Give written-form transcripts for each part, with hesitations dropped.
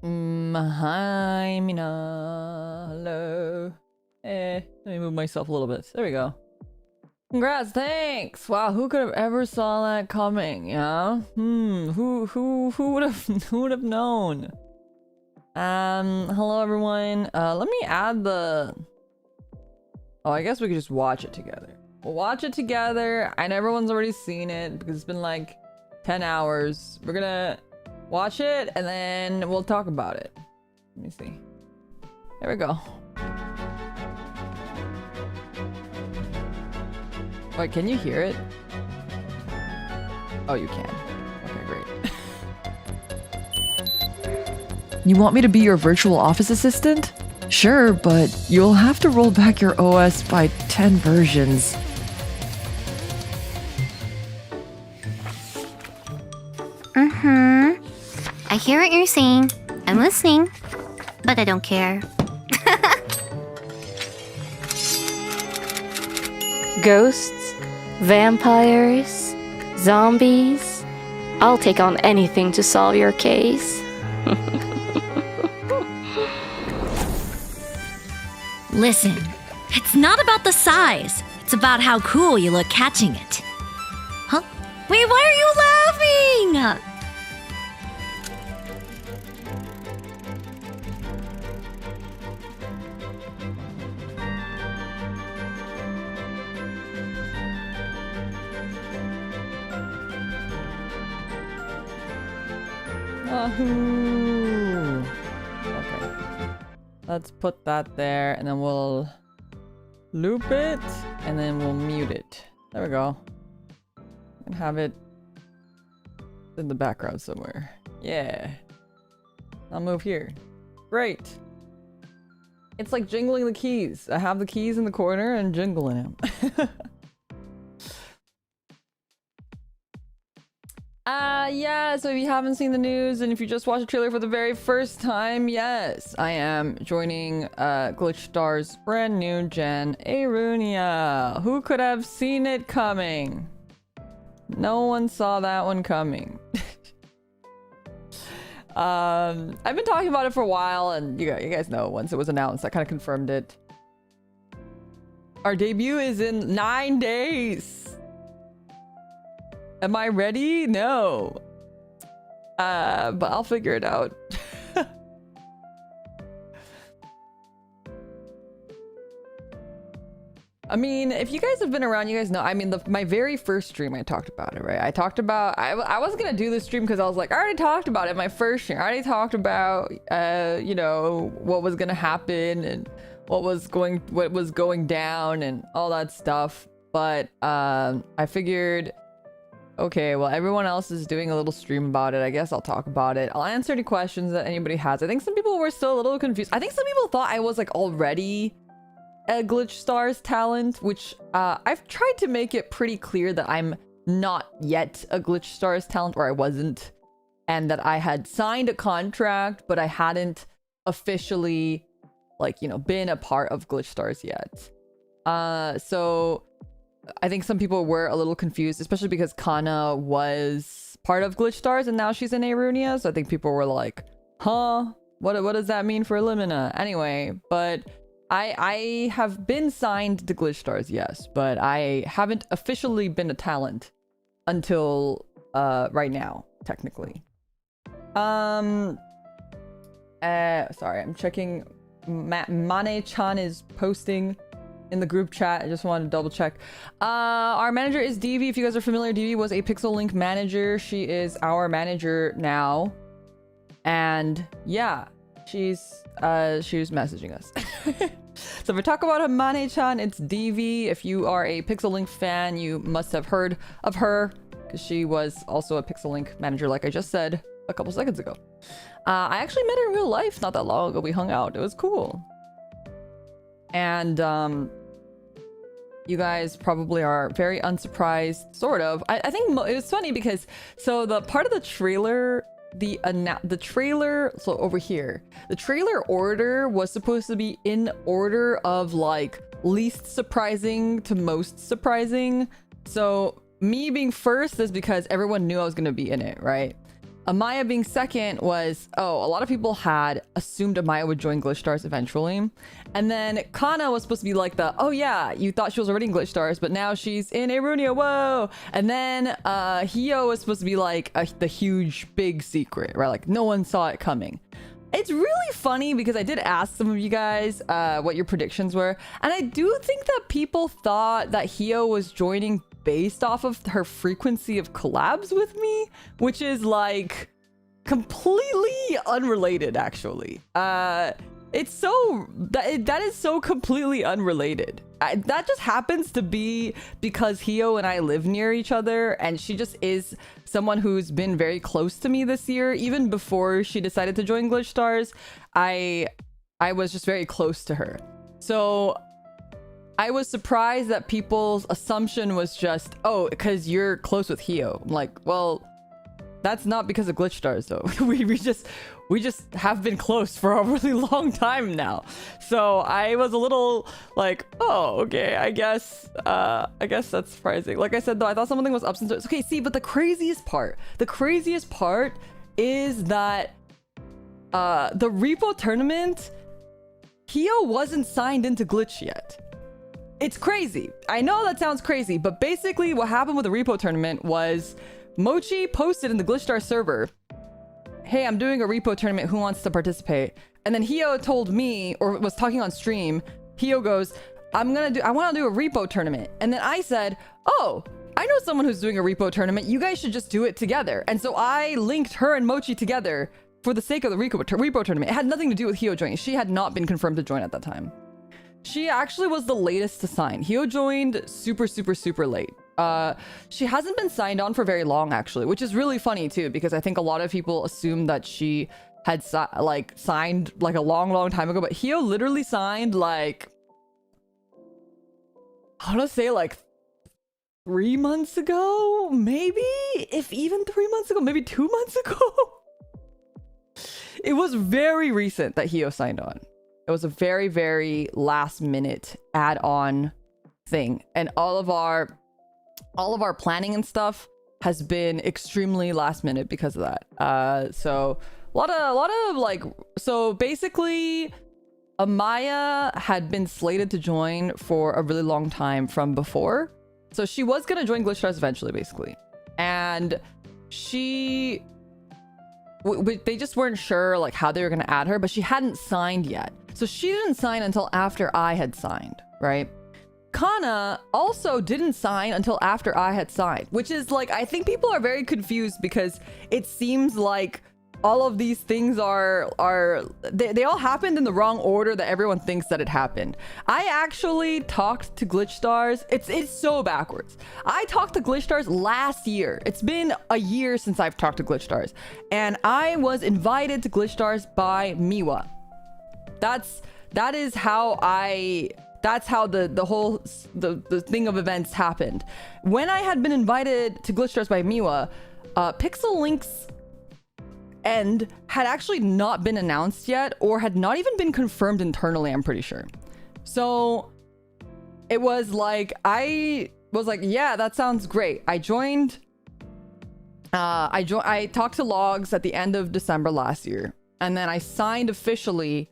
Hi, Mina. Hello. Let me move myself a little bit. There we go. Congrats, thanks. Wow, who could have ever saw that coming? Yeah. Who would have who would have known? Hello everyone. Let me add the. Oh, I guess we could just watch it together. We'll watch it together. I know everyone's already seen it because it's been like 10 hours. We're gonna watch it and then we'll talk about it. Let me see. There we go. Wait, can you hear it? Oh, you can. Okay, great. You want me to be your virtual office assistant? Sure, but you'll have to roll back your OS by 10 versions. I hear what you're saying. I'm listening. But I don't care. Ghosts, vampires, zombies. I'll take on anything to solve your case. Listen, it's not about the size. It's about how cool you look catching it. Huh? Wait, why are you laughing? Wahoo! Okay. Let's put that there and then we'll loop it and then we'll mute it. There we go. And have it in the background somewhere. Yeah. I'll move here. Great. It's like jingling the keys. I have the keys in the corner and jingling them. Yeah, so if you haven't seen the news and if you just watched the trailer for the very first time, yes, I am joining Glitch Star's brand new gen, Arunia. Who could have seen it coming? No one saw that one coming. I've been talking about it for a while and you guys know once it was announced, I kind of confirmed it. Our debut is in 9 days. Am I ready? No. But I'll figure it out. I mean, if you guys have been around, you guys know. I mean, my very first stream, I talked about it, right? I talked about... I wasn't gonna do this stream because I was like, I already talked about it. My first stream, I already talked about, you know, what was gonna happen and what was going down and all that stuff. But I figured... Okay, well, everyone else is doing a little stream about it. I guess I'll talk about it. I'll answer any questions that anybody has. I think some people were still a little confused. I think some people thought I was like already a Glitch Stars talent, which I've tried to make it pretty clear that I'm not yet a Glitch Stars talent, or I wasn't, and that I had signed a contract, but I hadn't officially, like, you know, been a part of Glitch Stars yet. So... I think some people were a little confused, especially because Kana was part of Glitch Stars and now she's in Arunia. So I think people were like, huh? What does that mean for Limina? Anyway, but I have been signed to Glitch Stars, yes, but I haven't officially been a talent until right now, technically. Sorry, I'm checking. Mane-chan is posting in the group chat. I just wanted to double check. Our manager is Devi. If you guys are familiar, Devi was a Pixel Link manager. She is our manager now. And yeah, she was messaging us. So if we talk about Mane-chan, it's Devi. If you are a Pixel Link fan, you must have heard of her because she was also a Pixel Link manager, like I just said a couple seconds ago. I actually met her in real life not that long ago. We hung out. It was cool. And you guys probably are very unsurprised, sort of. I think it was funny because so the part of the trailer, the trailer, so over here, the trailer order was supposed to be in order of like least surprising to most surprising. So me being first is because everyone knew I was gonna be in it, right? Amaya being second was, a lot of people had assumed Amaya would join Glitch Stars eventually. And then Kana was supposed to be like oh yeah, you thought she was already in Glitch Stars, but now she's in Arunia, whoa! And then Hio was supposed to be like the huge, big secret, right? Like no one saw it coming. It's really funny because I did ask some of you guys what your predictions were. And I do think that people thought that Hio was joining based off of her frequency of collabs with me, which is like completely unrelated, actually. It's so that is so completely unrelated. That just happens to be because Hio and I live near each other, and she just is someone who's been very close to me this year. Even before she decided to join Glitch Stars, I was just very close to her. So I was surprised that people's assumption was just, oh, because you're close with Hio. I'm like, well, that's not because of Glitch Stars though. we just have been close for a really long time now. So I was a little like, oh, okay, I guess that's surprising. Like I said though, I thought something was up since. Okay, see, but the craziest part is that the repo tournament, Hio wasn't signed into Glitch yet. It's crazy. I know that sounds crazy, but basically what happened with the repo tournament was Mochi posted in the Glitch Star server, hey, I'm doing a repo tournament, who wants to participate? And then Hio told me, or was talking on stream, Hio goes, I want to do a repo tournament. And then I said, oh, I know someone who's doing a repo tournament. You guys should just do it together. And so I linked her and Mochi together for the sake of the repo tournament. It had nothing to do with Hio joining. She had not been confirmed to join at that time. She actually was the latest to sign. Hio joined super, super, super late. She hasn't been signed on for very long, actually, which is really funny too, because I think a lot of people assume that she had signed like a long, long time ago, but Hio literally signed like, I want to say like 3 months ago, maybe, if even 3 months ago, maybe 2 months ago. It was very recent that Hio signed on. It was a very, very last minute add-on thing. And all of our planning and stuff has been extremely last minute because of that. So a lot of like, so basically Amaya had been slated to join for a really long time from before. So she was going to join Glitch Stars eventually, basically. And they just weren't sure like how they were going to add her, but she hadn't signed yet. So she didn't sign until after I had signed, right? Kana also didn't sign until after I had signed, which is like, I think people are very confused because it seems like all of these things they all happened in the wrong order that everyone thinks that it happened. I actually talked to Glitch Stars. It's so backwards. I talked to Glitch Stars last year. It's been a year since I've talked to Glitch Stars, and I was invited to Glitch Stars by Miwa. That's how the whole thing of events happened. When I had been invited to Glitch Stars by Miwa, Pixel Link's end had actually not been announced yet, or had not even been confirmed internally, I'm pretty sure. So it was like, I was like, yeah, that sounds great. I joined. I talked to Logs at the end of December last year, and then I signed officially,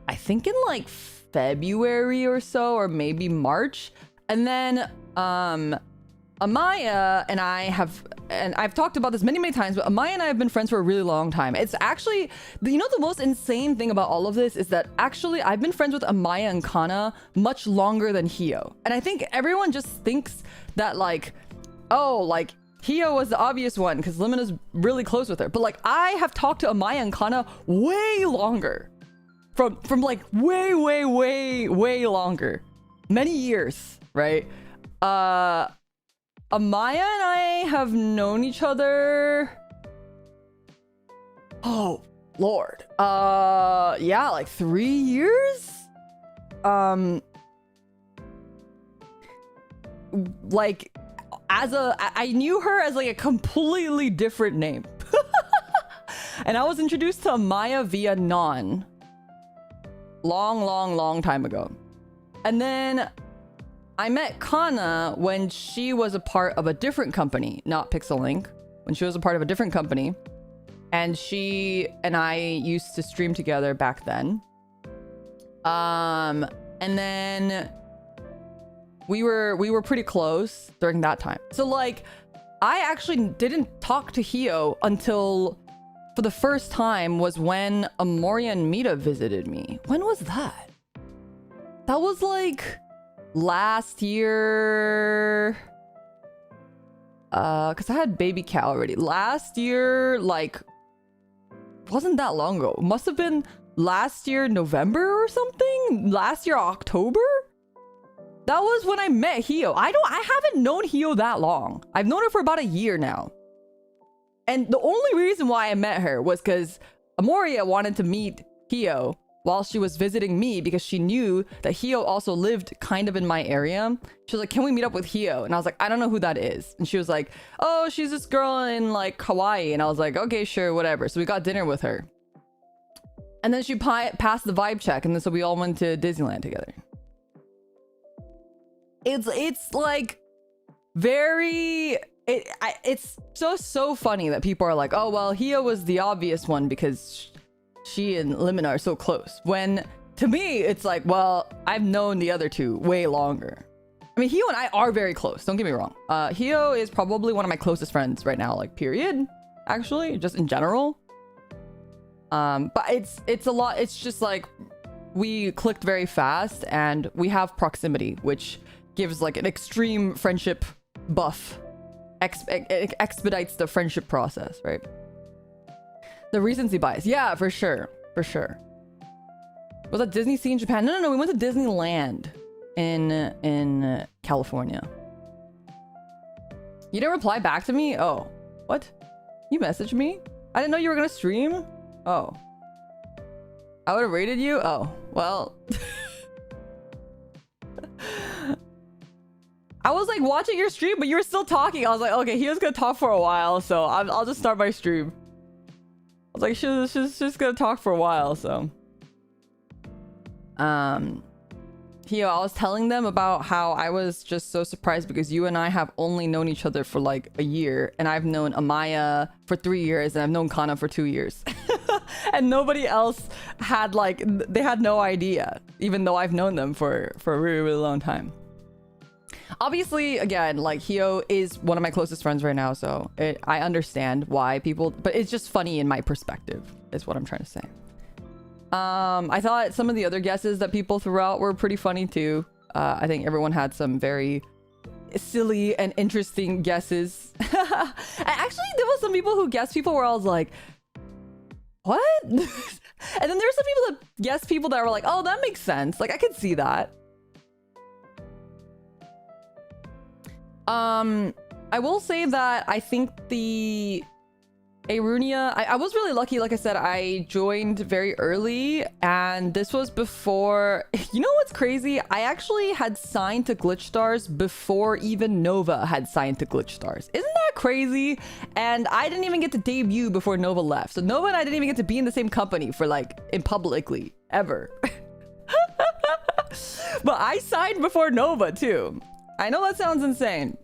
I think in like February or so, or maybe March. And then Amaya and I've talked about this many times, but Amaya and I have been friends for a really long time. It's actually, the most insane thing about all of this is that actually I've been friends with Amaya and Kana much longer than Hio. And I think everyone just thinks that like, oh, like Hio was the obvious one because Limina's really close with her. But like, I have talked to Amaya and Kana way longer. From like way longer. Many years, right? Amaya and I have known each other. Oh, Lord. Yeah, like 3 years? Like, I knew her as like a completely different name. And I was introduced to Amaya via Non. Long time ago. And then I met Kana when she was a part of a different company, not Pixel Link, when she was a part of a different company. and she and I used to stream together back then. And then we were pretty close during that time. So like, I actually didn't talk to Hio until for the first time was when Amoria and Mita visited me. When was that? That was like last year. Cause I had baby Cal already. Last year, like, wasn't that long ago. Must have been last year November or something. Last year October. That was when I met Hio. I haven't known Hio that long. I've known her for about a year now. And the only reason why I met her was because Amoria wanted to meet Hio while she was visiting me because she knew that Hio also lived kind of in my area. She was like, can we meet up with Hio? And I was like, I don't know who that is. And she was like, oh, she's this girl in like Hawaii. And I was like, okay, sure, whatever. So we got dinner with her. And then she passed the vibe check. And then so we all went to Disneyland together. It's like very... It's so funny that people are like, oh, well, Hio was the obvious one because she and Limina are so close. When, to me, it's like, well, I've known the other two way longer. I mean, Hio and I are very close. Don't get me wrong. Hio is probably one of my closest friends right now, like, period. Actually, just in general. But it's a lot. It's just like, we clicked very fast and we have proximity, which gives like an extreme friendship buff. Expedites the friendship process, right? The recency bias. Yeah, for sure. For sure. Was that Disney Sea in Japan? No. We went to Disneyland in California. You didn't reply back to me? Oh. What? You messaged me? I didn't know you were gonna stream? Oh. I would have rated you? Oh. Well... I was like watching your stream, but you were still talking. I was like, okay, he was gonna talk for a while, so I'll just start my stream. I was like, she's just gonna talk for a while, so. Hio, I was telling them about how I was just so surprised because you and I have only known each other for like a year, and I've known Amaya for 3 years, and I've known Kana for 2 years. And nobody else had like, they had no idea, even though I've known them for a really, really long time. Obviously, again, like Hio is one of my closest friends right now, so I understand why people, but it's just funny in my perspective is what I'm trying to say. I thought some of the other guesses that people threw out were pretty funny too. I think everyone had some very silly and interesting guesses. Actually, there was some people who guessed people where I was like, what? And then there were some people that guessed people that were like, oh, that makes sense. Like, I could see that. I will say that I think the Arunia, I was really lucky. Like I said, I joined very early, and this was before, you know what's crazy? I actually had signed to Glitch Stars before even Nova had signed to Glitch Stars. Isn't that crazy? And I didn't even get to debut before Nova left. So Nova and I didn't even get to be in the same company for like, in publicly, ever. But I signed before Nova too. I know that sounds insane,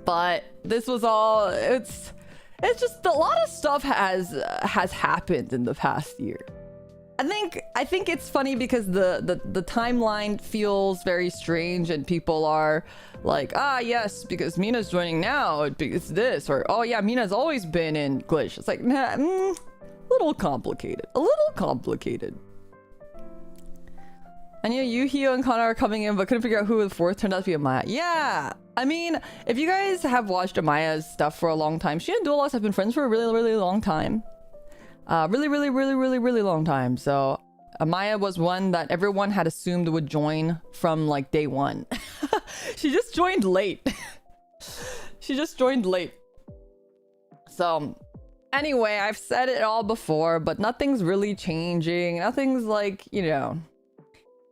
but this was all, it's just a lot of stuff has happened in the past year. I think it's funny because the timeline feels very strange, and people are like, ah, yes, because Mina's joining now, it's this, or oh yeah, Mina's always been in Glitch. It's like, nah, a little complicated. I knew Yuhio and Connor are coming in, but couldn't figure out who the fourth turned out to be Amaya. Yeah, I mean, if you guys have watched Amaya's stuff for a long time, she and Dualox have been friends for a really, really long time. Really long time. So Amaya was one that everyone had assumed would join from like day one. She just joined late. So anyway, I've said it all before, but nothing's really changing. Nothing's like, you know...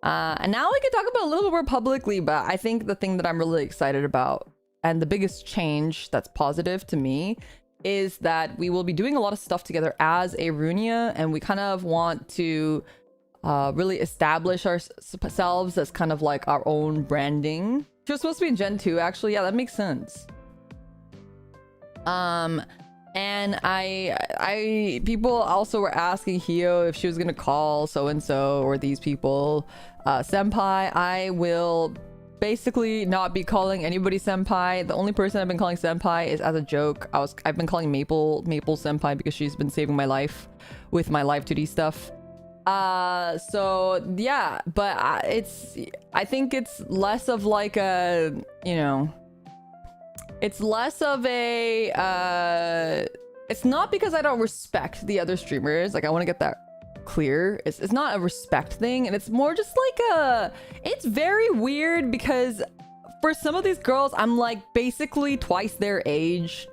and now we can talk about it a little bit more publicly, but I think the thing that I'm really excited about, and the biggest change that's positive to me, is that we will be doing a lot of stuff together as Arunia, and we kind of want to really establish ourselves as kind of like our own branding. She was supposed to be in Gen 2, actually. Yeah, that makes sense. And people also were asking Hio if she was gonna call so and so or these people senpai. I will basically not be calling anybody senpai. The only person I've been calling senpai is as a joke. I've been calling Maple senpai because she's been saving my life with my live 2D stuff. So yeah, but I think it's less of like a, you know, it's less of a it's not because I don't respect the other streamers. Like, I want to get that clear. It's not a respect thing, and it's more just like it's very weird because for some of these girls I'm like basically twice their age.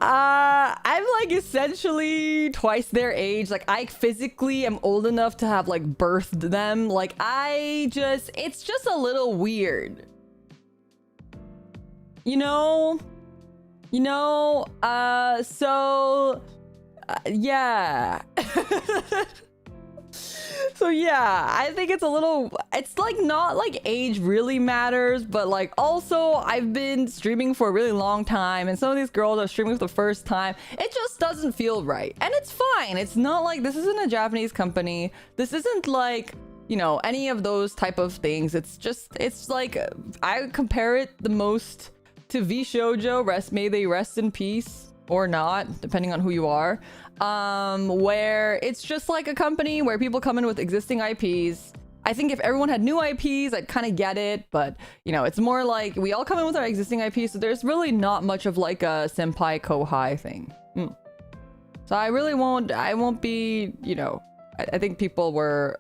I'm like essentially twice their age. Like, I physically am old enough to have like birthed them. Like, it's just a little weird, you know. Yeah. So yeah, I think it's a little, it's like not like age really matters, but like also I've been streaming for a really long time, and some of these girls are streaming for the first time. It just doesn't feel right, and it's fine. It's not like, this isn't a Japanese company. This isn't like, you know, any of those type of things. It's just, it's like, I compare it the most to V Shoujo, may they rest in peace or not, depending on who you are. Where it's just like a company where people come in with existing IPs. I think if everyone had new IPs, I'd kind of get it, but you know, it's more like we all come in with our existing IPs, so there's really not much of like a senpai kohai thing. So I won't be, you know, I think people were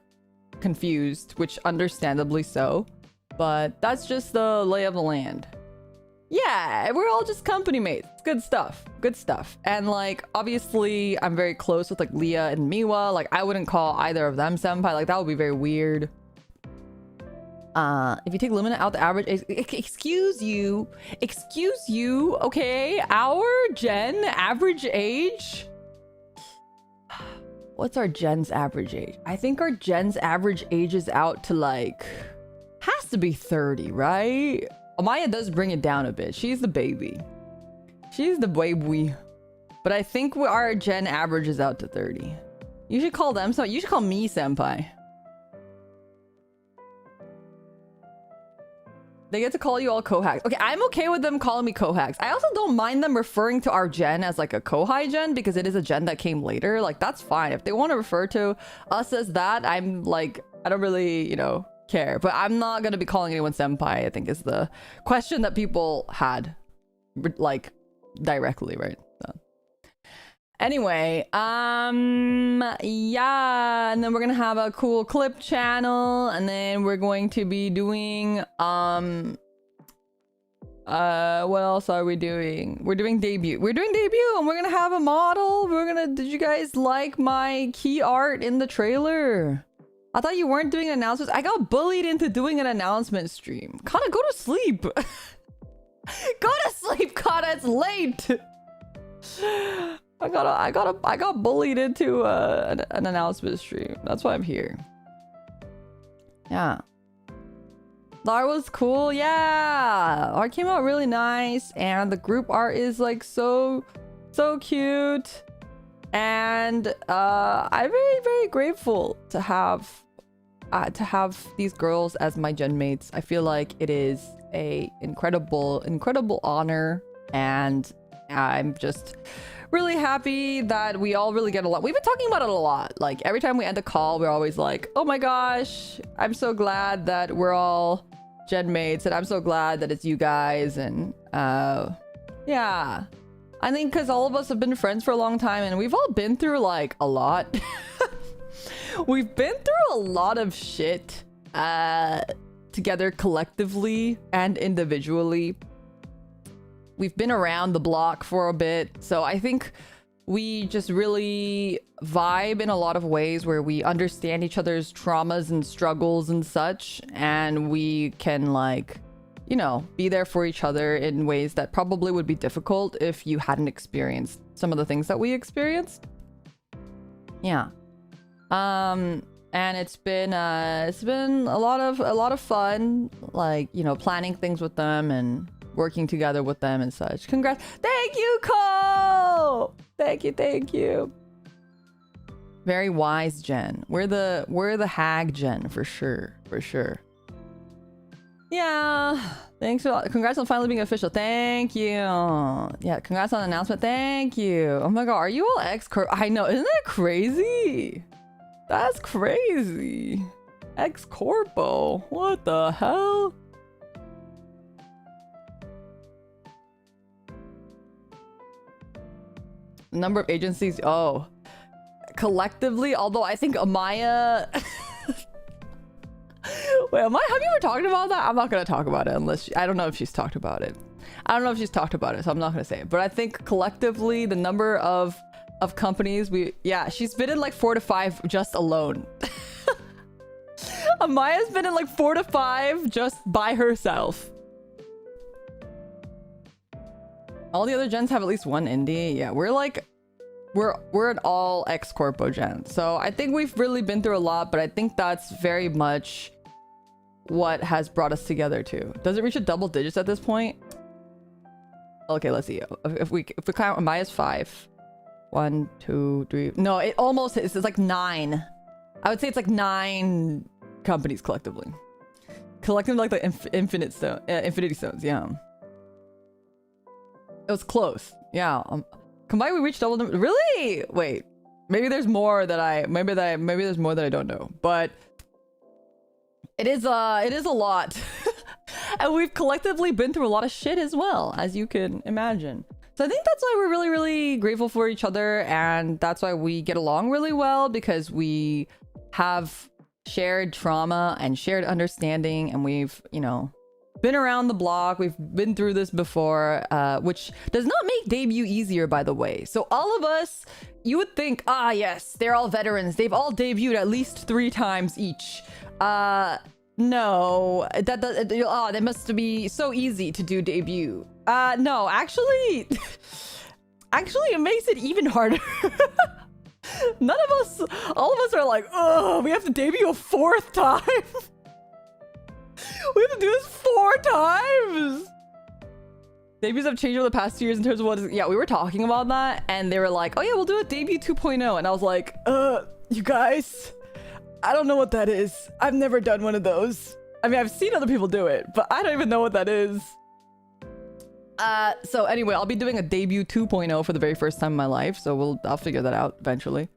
confused, which understandably so, but that's just the lay of the land. Yeah, we're all just company mates. Good stuff. And like, obviously I'm very close with like Leah and Miwa. Like, I wouldn't call either of them senpai. Like, that would be very weird. If you take Limina out, the average age, excuse you, okay, our gen average age, what's our gen's average age? I think our gen's average age is out to like, has to be 30, right? Amaya does bring it down a bit. She's the baby. She's the baby. But I think our gen average is out to 30. You should call them so. You should call me senpai. They get to call you all kohaks. Okay, I'm okay with them calling me kohaks. I also don't mind them referring to our gen as like a kohai gen because it is a gen that came later. Like, that's fine. If they want to refer to us as that, I'm like, I don't really, you know, care. But I'm not going to be calling anyone senpai, I think is the question that people had, like, directly, right? So. Anyway, yeah, and then we're gonna have a cool clip channel, and then we're going to be doing what else are we doing? We're doing debut, and we're gonna have a model. Did you guys like my key art in the trailer? I thought you weren't doing announcements. I got bullied into doing an announcement stream. Kana, go to sleep. Go to sleep, Kana, it's late. I got bullied into an announcement stream. That's why I'm here. Yeah. Art was cool. Yeah. Art came out really nice, and the group art is like so cute. And I'm very, very grateful to have these girls as my gen mates. I feel like it is a incredible honor, and I'm just really happy that we all really get along. We've been talking about it a lot. Like, every time we end a call, we're always like, oh my gosh, I'm so glad that we're all gen mates, and I'm so glad that it's you guys. And yeah, I think because all of us have been friends for a long time, and we've all been through like a lot. We've been through a lot of shit together collectively and individually. We've been around the block for a bit, so I think we just really vibe in a lot of ways where we understand each other's traumas and struggles and such, and we can, like, you know, be there for each other in ways that probably would be difficult if you hadn't experienced some of the things that we experienced. Yeah. And it's been a lot of fun, like, you know, planning things with them and working together with them and such. Congrats. Thank you, Cole. Thank you. Very wise Gen. We're the hag Gen for sure. Yeah. Thanks for congrats on finally being official. Thank you. Yeah, congrats on the announcement. Thank you. Oh my god, are you all ex-corp? I know, isn't that crazy? That's crazy. Ex-corpo. What the hell? The number of agencies, oh. Collectively, although I think Amaya... Wait, have you ever talked about that? I'm not gonna talk about it unless I don't know if she's talked about it. So I'm not gonna say it. But I think collectively, the number of companies she's been in like 4 to 5 just alone. Amaya's been in like 4 to 5 just by herself. All the other gens have at least one indie. Yeah, we're an all ex-corpo gen. So I think we've really been through a lot, but I think that's very much what has brought us together too. Does it reach a double digits at this point? Okay, let's see. If we count Amaya's 5. 1, 2, 3. No, it almost is. It's like 9. I would say it's like 9 companies collectively. Collectively, like the Infinity Stones. Yeah. It was close. Yeah. Combined, we reached double number. Really? Wait. Maybe there's more that I don't know. But it is a lot. And we've collectively been through a lot of shit as well, as you can imagine. So I think that's why we're really, really grateful for each other, and that's why we get along really well, because we have shared trauma and shared understanding, and we've, been around the block. We've been through this before, which does not make debut easier, by the way. So all of us, you would think, yes, they're all veterans. They've all debuted at least 3 times each. No, that must be so easy to do debut. No, actually, it makes it even harder. All of us are like, oh, we have to debut a 4th time. We have to do this 4 times. Debuts have changed over the past 2 years in terms of what is, yeah, we were talking about that, and they were like, oh yeah, we'll do a debut 2.0. And I was like, you guys, I don't know what that is. I've never done one of those. I mean, I've seen other people do it, but I don't even know what that is. So anyway, I'll be doing a debut 2.0 for the very first time in my life, so I'll figure that out eventually.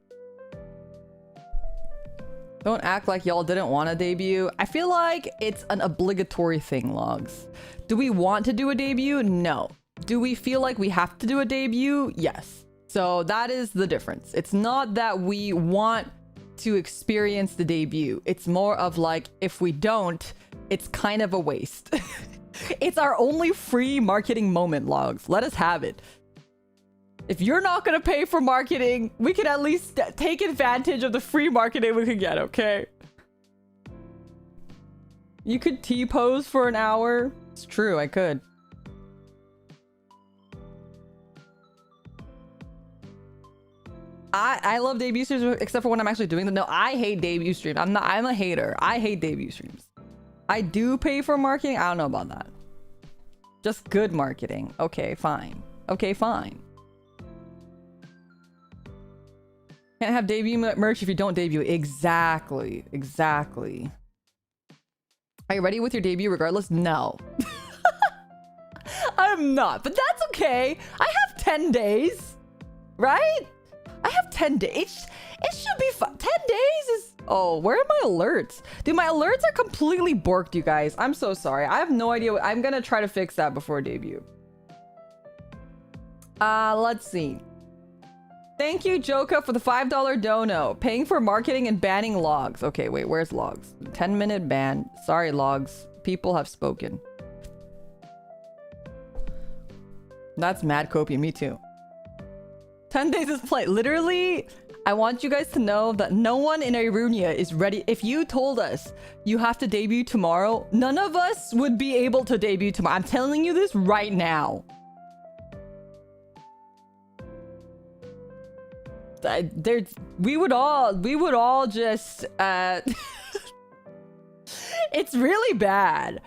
Don't act like y'all didn't want to debut. I feel like it's an obligatory thing, Logs. Do we want to do a debut? No. Do we feel like we have to do a debut? Yes. So that is the difference. It's not that we want to experience the debut. It's more of like, if we don't, it's kind of a waste. It's our only free marketing moment, Logs. Let us have it. If you're not gonna pay for marketing, we can at least take advantage of the free marketing we can get, okay? You could T-pose for an hour. It's true, I could. I love debut streams except for when I'm actually doing them. No, I hate debut streams. I'm a hater. I hate debut streams. I do pay for marketing. I don't know about that. Just good marketing. Okay, fine. Okay, fine. Can't have debut merch if you don't debut. Exactly. Exactly. Are you ready with your debut regardless? No. I'm not, but that's okay. I have 10 days, right? I have 10 days. It should be fun. 10 days is... Oh, where are my alerts? Dude, my alerts are completely borked, you guys. I'm so sorry. I have no idea. I'm gonna try to fix that before debut. Let's see. Thank you, Joka, for the $5 dono. Paying for marketing and banning Logs. Okay, wait, where's Logs? 10-minute ban. Sorry, Logs. People have spoken. That's mad copy. Me too. 10 days is play. Literally, I want you guys to know that no one in Irunia is ready. If you told us you have to debut tomorrow, none of us would be able to debut tomorrow. I'm telling you this right now. We would all just it's really bad.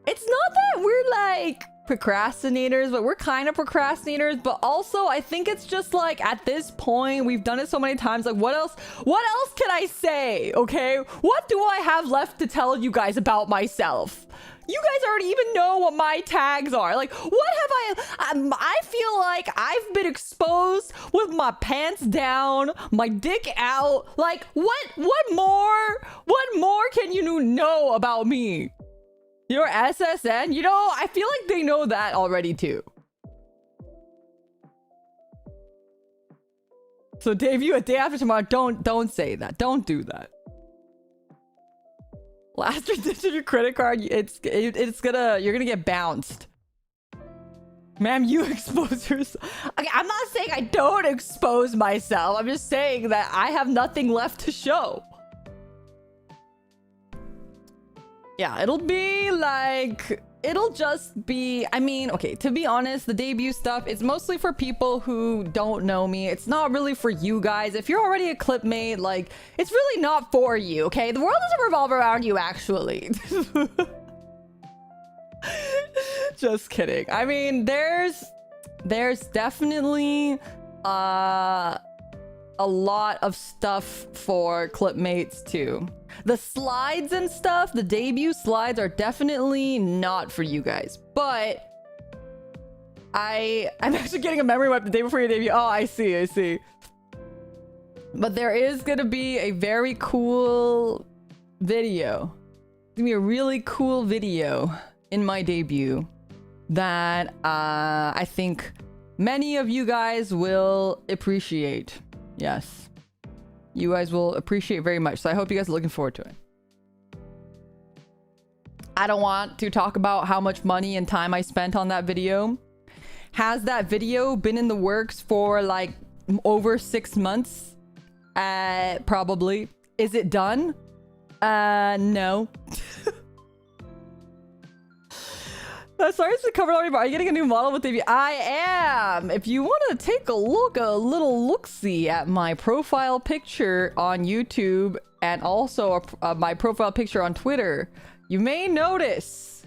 It's not that we're like procrastinators, but we're kind of procrastinators. But also, I think it's just like at this point, we've done it so many times. Like, what else can I say? Okay, what do I have left to tell you guys about myself? You guys already even know what my tags are. Like, what have I feel like I've been exposed with my pants down, my dick out. Like, what more can you know about me? Your SSN? You know, I feel like they know that already too. So debut a day after tomorrow. Don't say that. Don't do that. Last 3 digits of your credit card, you're gonna get bounced. Ma'am, you expose yourself. Okay, I'm not saying I don't expose myself. I'm just saying that I have nothing left to show. Yeah, it'll just be, I mean, okay, to be honest, the debut stuff, it's mostly for people who don't know me. It's not really for you guys. If you're already a clipmate, like, it's really not for you, okay? The world doesn't revolve around you, actually. Just kidding. I mean, there's definitely a lot of stuff for clipmates too. The slides and stuff, the debut slides are definitely not for you guys. But I'm actually getting a memory wipe the day before your debut. Oh, I see. But there is gonna be a very cool video. It's gonna be a really cool video in my debut that I think many of you guys will appreciate. Yes. You guys will appreciate very much. So I hope you guys are looking forward to it. I don't want to talk about how much money and time I spent on that video. Has that video been in the works for like over 6 months? Probably. Is it done? No. Sorry, it's covered already, but are you getting a new model with debut? I am. If you want to take a little look-see at my profile picture on YouTube and also my profile picture on Twitter, you may notice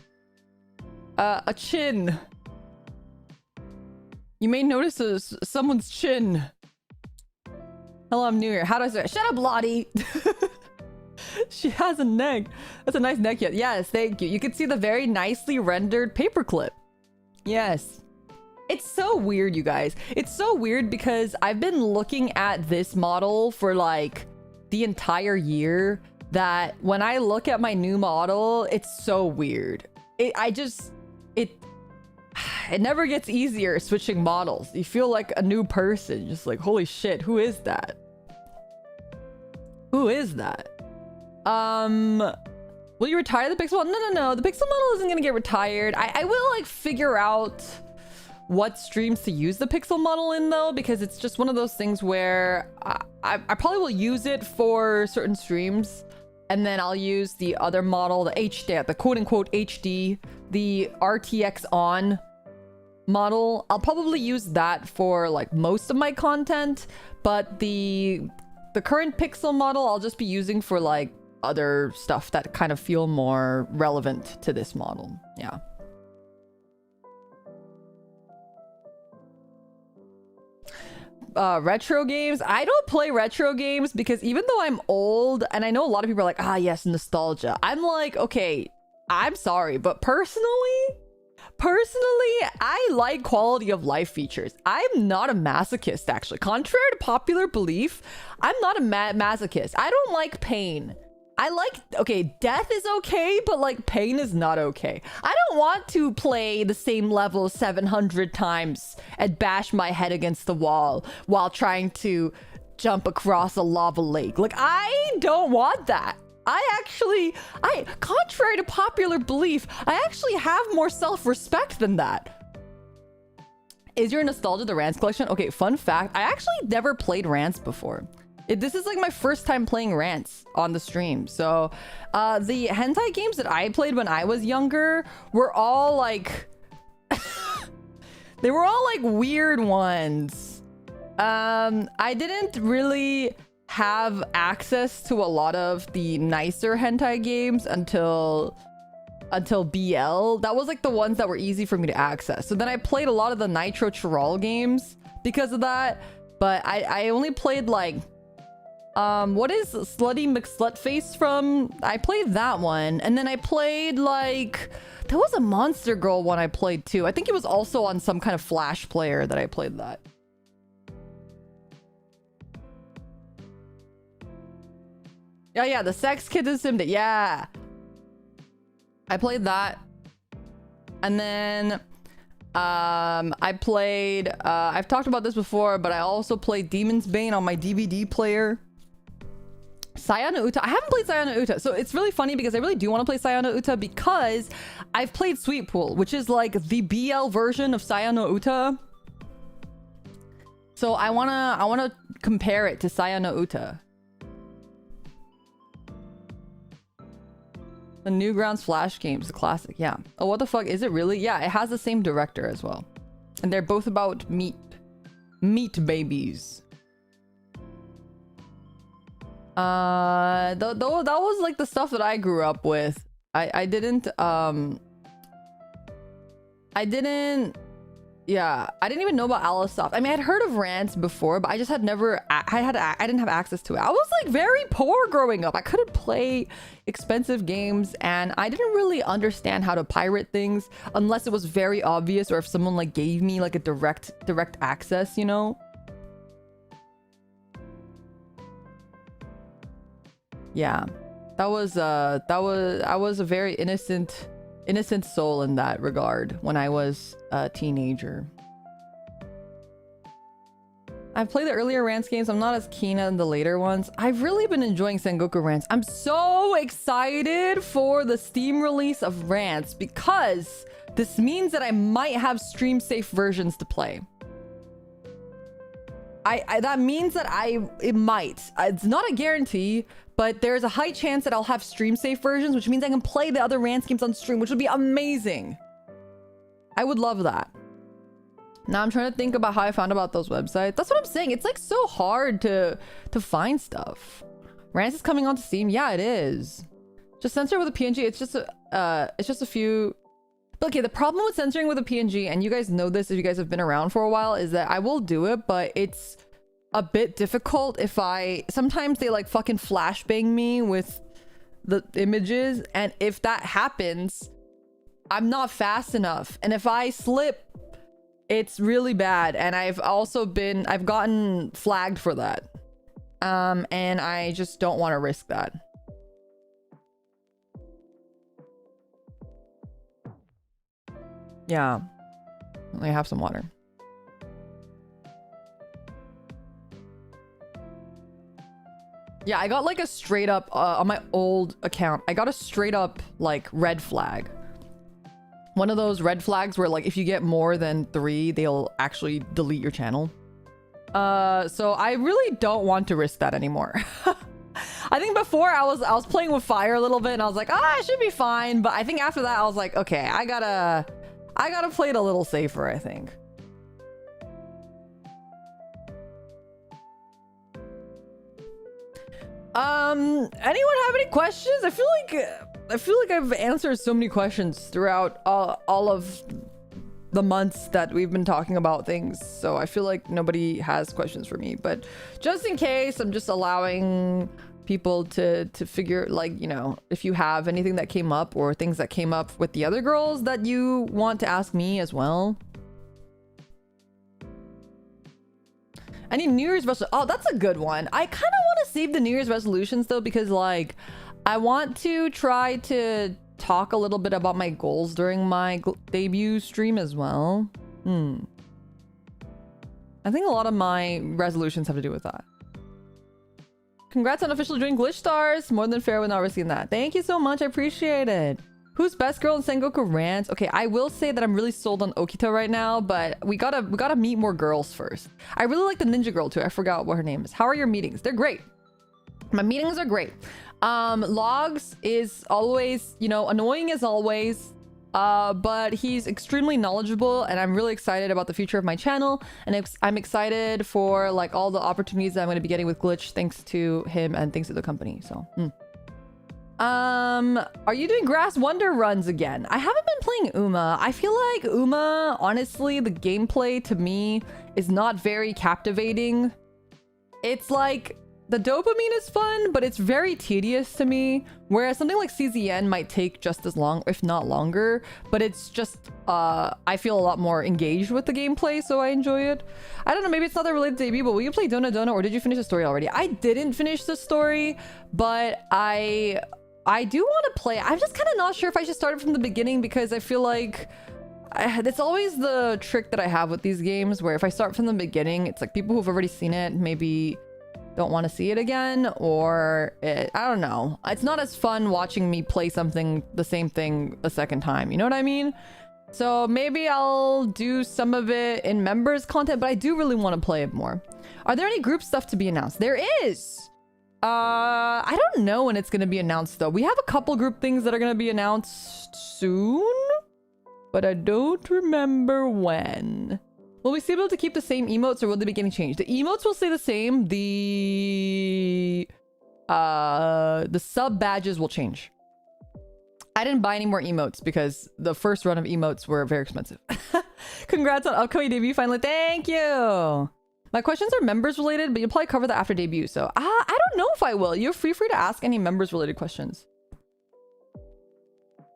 a chin. You may notice someone's chin. Hello, I'm new here. How do I say it? Shut up, Lottie. She has a neck. That's a nice neck. Yes, thank you. You can see the very nicely rendered paperclip. Yes. It's so weird, you guys. It's so weird because I've been looking at this model for like the entire year that when I look at my new model, it's so weird. It never gets easier switching models. You feel like a new person. Just like, holy shit, who is that? Who is that? Will you retire the pixel model? No. The pixel model isn't gonna get retired. I will like figure out what streams to use the pixel model in though, because it's just one of those things where I probably will use it for certain streams, and then I'll use the other model, the HD, the quote-unquote HD, the RTX on model. I'll probably use that for like most of my content, but the current pixel model I'll just be using for like other stuff that kind of feel more relevant to this model. Yeah. Retro games. I don't play retro games because even though I'm old, and I know a lot of people are like, ah, yes, nostalgia. I'm like, okay, I'm sorry, but personally, I like quality of life features. I'm not a masochist, actually. Contrary to popular belief, I'm not a masochist. I don't like pain. I like, okay, death is okay, but like pain is not okay. I don't want to play the same level 700 times and bash my head against the wall while trying to jump across a lava lake. Like, I don't want that. Contrary to popular belief, I actually have more self-respect than that. Is your nostalgia the Rants collection? Okay, fun fact, I actually never played Rants before. This is like my first time playing Rants on the stream. So the hentai games that I played when I was younger were all like they were all like weird ones. I didn't really have access to a lot of the nicer hentai games until until BL. That was like the ones that were easy for me to access. So then I played a lot of the Nitro Chiral games because of that. But I only played like, what is Slutty McSlutface from? I played that one. And then I played like, there was a Monster Girl one I played too. I think it was also on some kind of Flash player that I played that. Yeah, the Sex Kids and Simd. Yeah. I played that. And then I played, I've talked about this before, but I also played Demon's Bane on my DVD player. Sayano Uta. I haven't played Sayano Uta. So it's really funny because I really do want to play Sayano Uta because I've played Sweet Pool, which is like the BL version of Sayano Uta. So I wanna compare it to Sayano Uta. The Newgrounds Flash games, the classic, yeah. Oh, what the fuck, is it really? Yeah, it has the same director as well. And they're both about meat babies. That was like the stuff that I grew up with. I didn't even know about Alisoft. I mean, I'd heard of Rants before, but I just had never, I didn't have access to it. I was like very poor growing up. I couldn't play expensive games and I didn't really understand how to pirate things unless it was very obvious or if someone like gave me like a direct access, you know? Yeah, I was a very innocent soul in that regard when I was a teenager. I've played the earlier Rants games. I'm not as keen on the later ones. I've really been enjoying Sengoku Rants. I'm so excited for the Steam release of Rants because this means that I might have stream safe versions to play. That means that it might. It's not a guarantee, but there's a high chance that I'll have stream safe versions, which means I can play the other Rants games on stream, which would be amazing. I would love that. Now I'm trying to think about how I found about those websites. That's what I'm saying. It's like so hard to find stuff. Rants is coming onto Steam. Yeah, it is. Just censor with a PNG. It's just a few. But okay, the problem with censoring with a PNG, and you guys know this if you guys have been around for a while, is that I will do it, but it's a bit difficult if sometimes they like fucking flashbang me with the images, and if that happens, I'm not fast enough, and if I slip, it's really bad. And I've gotten flagged for that, and I just don't want to risk that. Yeah, let me have some water. Yeah, I got like a straight up on my old account. I got a straight up like red flag. One of those red flags where like if you get more than 3, they'll actually delete your channel. So I really don't want to risk that anymore. I think before I was playing with fire a little bit and I was like, I should be fine. But I think after that I was like, okay, I gotta play it a little safer, I think. Anyone have any questions? I feel like I've answered so many questions throughout all of the months that we've been talking about things. So I feel like nobody has questions for me, but just in case, I'm just allowing people to figure, like, you know, if you have anything that came up or things that came up with the other girls that you want to ask me as well. Any New Year's resolution? Oh, that's a good one. I kind of want to save the New Year's resolutions though, because like I want to try to talk a little bit about my goals during my debut stream as well. I think a lot of my resolutions have to do with that. Congrats on officially joining Glitch Stars. More than fair with not risking that. Thank you so much. I appreciate it. Who's best girl in Sengoku Rants? Okay, I will say that I'm really sold on Okita right now, but we gotta meet more girls first. I really like the ninja girl too. I forgot what her name is. How are your meetings? They're great. My meetings are great. Logs is always, you know, annoying as always, but he's extremely knowledgeable and I'm really excited about the future of my channel, and I'm excited for like all the opportunities that I'm going to be getting with Glitch thanks to him and thanks to the company. So Are you doing Grass Wonder runs again? I haven't been playing Uma. I feel like Uma, honestly, the gameplay to me is not very captivating. It's like the dopamine is fun, but it's very tedious to me. Whereas something like CZN might take just as long, if not longer. But it's just, I feel a lot more engaged with the gameplay, so I enjoy it. I don't know, maybe it's not that related to debut, but will you play Dona Dona, or did you finish the story already? I didn't finish the story, but I do want to play. I'm just kind of not sure if I should start it from the beginning, because I feel like it's always the trick that I have with these games, where if I start from the beginning, it's like people who've already seen it maybe don't want to see it again, or I don't know. It's not as fun watching me play something, the same thing a second time. You know what I mean? So maybe I'll do some of it in members content, but I do really want to play it more. Are there any group stuff to be announced? There is. I don't know when it's going to be announced though. We have a couple group things that are going to be announced soon, but I don't remember when. Will we still be able to keep the same emotes, or will they be getting changed? The emotes will stay the same. The sub badges will change. I didn't buy any more emotes because the first run of emotes were very expensive. Congrats on upcoming debut finally. Thank you. My questions are members related, but you'll probably cover that after debut. So I don't know if I will. You're free to ask any members related questions.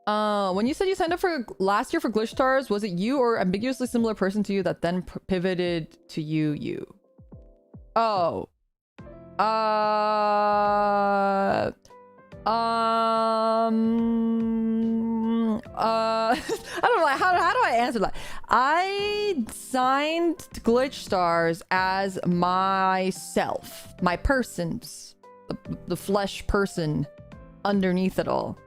When you said you signed up for last year for Glitch Stars, was it you or ambiguously similar person to you that then pivoted to you? Oh. I don't know, how do I answer that? I signed Glitch Stars as myself, my persons, the flesh person underneath it all.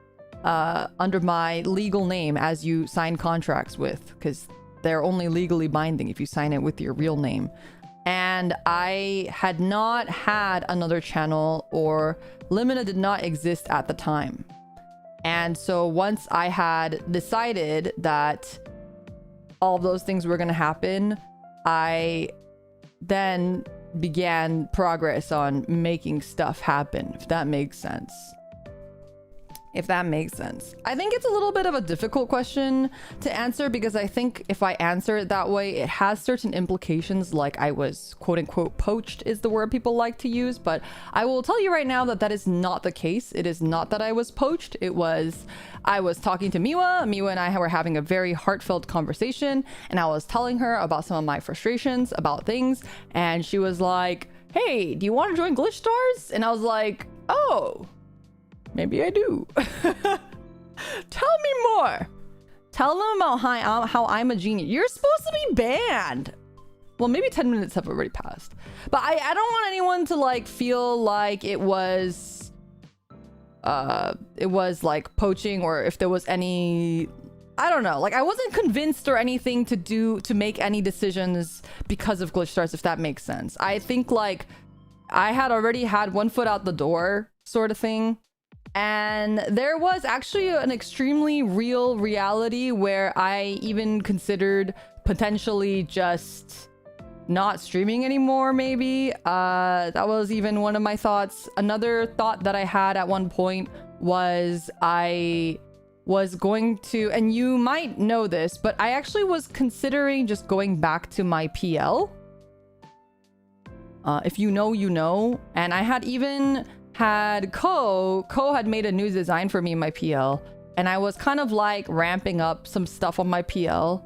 Under my legal name, as you sign contracts with, because they're only legally binding if you sign it with your real name. And I had not had another channel, or Limina did not exist at the time. And so once I had decided that all of those things were going to happen, I then began progress on making stuff happen, if that makes sense. I think it's a little bit of a difficult question to answer, because I think if I answer it that way, it has certain implications, like I was quote unquote poached is the word people like to use. But I will tell you right now that that is not the case. It is not that I was poached. I was talking to Miwa. Miwa and I were having a very heartfelt conversation, and I was telling her about some of my frustrations about things. And she was like, hey, do you want to join Glitch Stars? And I was like, oh, maybe I do. Tell me more. Tell them about how I'm a genius. You're supposed to be banned. Well, maybe 10 minutes have already passed. But I don't want anyone to like feel like it was like poaching, or if there was any, I don't know. Like, I wasn't convinced or anything to make any decisions because of Glitch Stars, if that makes sense. I think like I had already had one foot out the door sort of thing. And there was actually an extremely real reality where I even considered potentially just not streaming anymore, maybe. That was even one of my thoughts. Another thought that I had at one point was I was going to, and you might know this, but I actually was considering just going back to my PL. If you know, you know. And I had even had Ko had made a new design for me in my PL, and I was kind of like ramping up some stuff on my PL.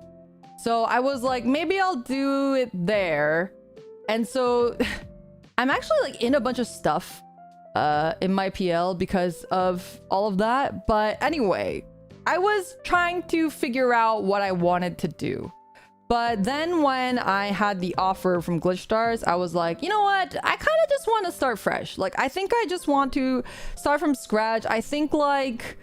So I was like, maybe I'll do it there. And so I'm actually like in a bunch of stuff in my PL because of all of that. But anyway, I was trying to figure out what I wanted to do. But then when I had the offer from Glitch Stars, I was like, you know what? I kind of just want to start fresh. Like, I think I just want to start from scratch. I think like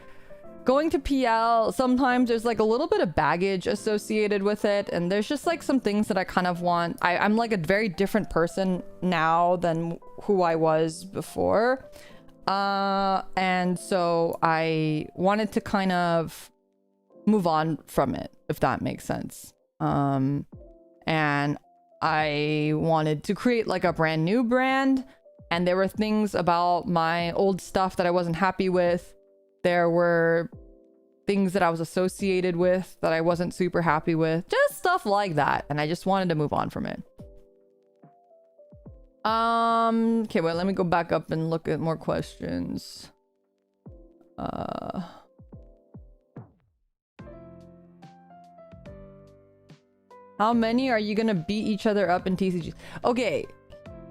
going to PL, sometimes there's like a little bit of baggage associated with it. And there's just like some things that I kind of want. I'm like a very different person now than who I was before. And so I wanted to kind of move on from it, if that makes sense. And I wanted to create like a brand new brand, and there were things about my old stuff that I wasn't happy with. There were things that I was associated with that I wasn't super happy with. Just stuff like that. And I just wanted to move on from it. Okay, well, let me go back up and look at more questions. How many are you gonna beat each other up in TCGs? Okay,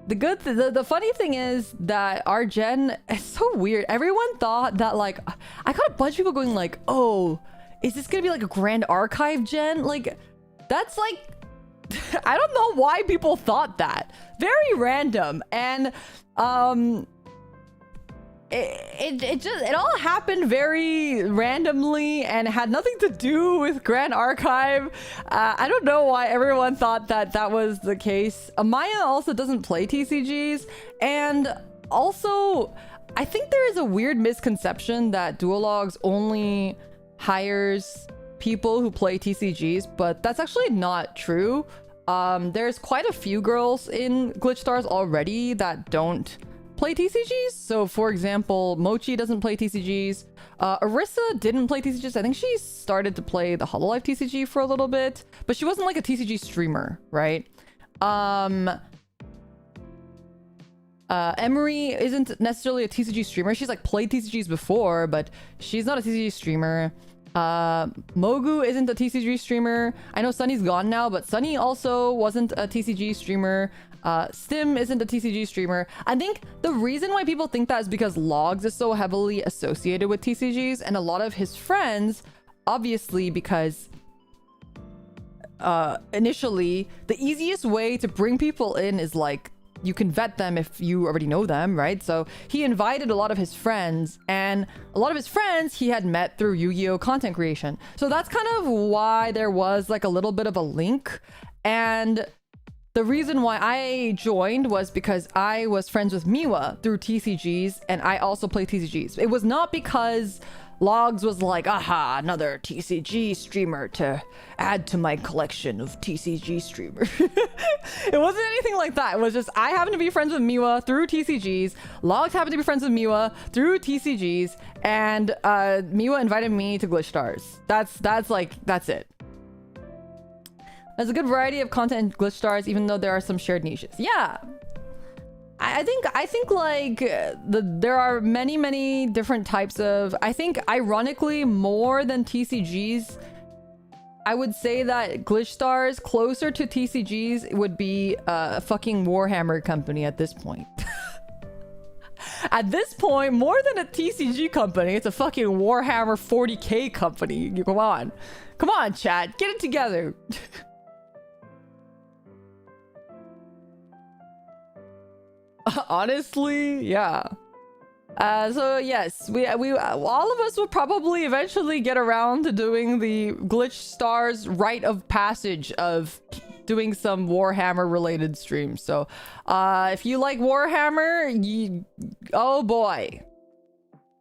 the funny thing is that our gen is so weird. Everyone thought that, like, I got a bunch of people going like, oh, is this gonna be like a Grand Archive gen? Like, that's like, I don't know why people thought that. Very random. And it all happened very randomly and had nothing to do with Grand Archive. I don't know why everyone thought that that was the case. Amaya also doesn't play TCGs, and also I think there is a weird misconception that Duologs only hires people who play TCGs, but that's actually not true. There's quite a few girls in Glitch Stars already that don't play TCGs. So for example, Mochi doesn't play TCGs. Arissa didn't play TCGs. I think she started to play the Hololive TCG for a little bit, but she wasn't like a TCG streamer, right? Emery isn't necessarily a TCG streamer. She's like played TCGs before, but she's not a TCG streamer. Mogu isn't a TCG streamer. I know Sunny's gone now, but Sunny also wasn't a TCG streamer. Stim isn't a TCG streamer. I think the reason why people think that is because Logs is so heavily associated with TCGs, and a lot of his friends, obviously, because initially the easiest way to bring people in is like, you can vet them if you already know them, right? So he invited a lot of his friends, and a lot of his friends he had met through Yu-Gi-Oh content creation. So that's kind of why there was like a little bit of a link. And the reason why I joined was because I was friends with Miwa through TCGs, and I also play TCGs. It was not because Logs was like, aha, another TCG streamer to add to my collection of TCG streamers. It wasn't anything like that. It was just, I happen to be friends with Miwa through TCGs. Logs happened to be friends with Miwa through TCGs. And Miwa invited me to Glitch Stars. That's it. There's a good variety of content in Glitch Stars, even though there are some shared niches. Yeah. I think like there are many different types of, I think ironically more than TCGs, I would say that Glitch Stars closer to TCGs would be a fucking Warhammer company at this point. At this point, more than a TCG company, it's a fucking Warhammer 40k company. Come on chat, get it together. Honestly, yeah. So yes, we all of us will probably eventually get around to doing the Glitch Stars rite of passage of doing some Warhammer related streams. So if you like Warhammer, oh boy,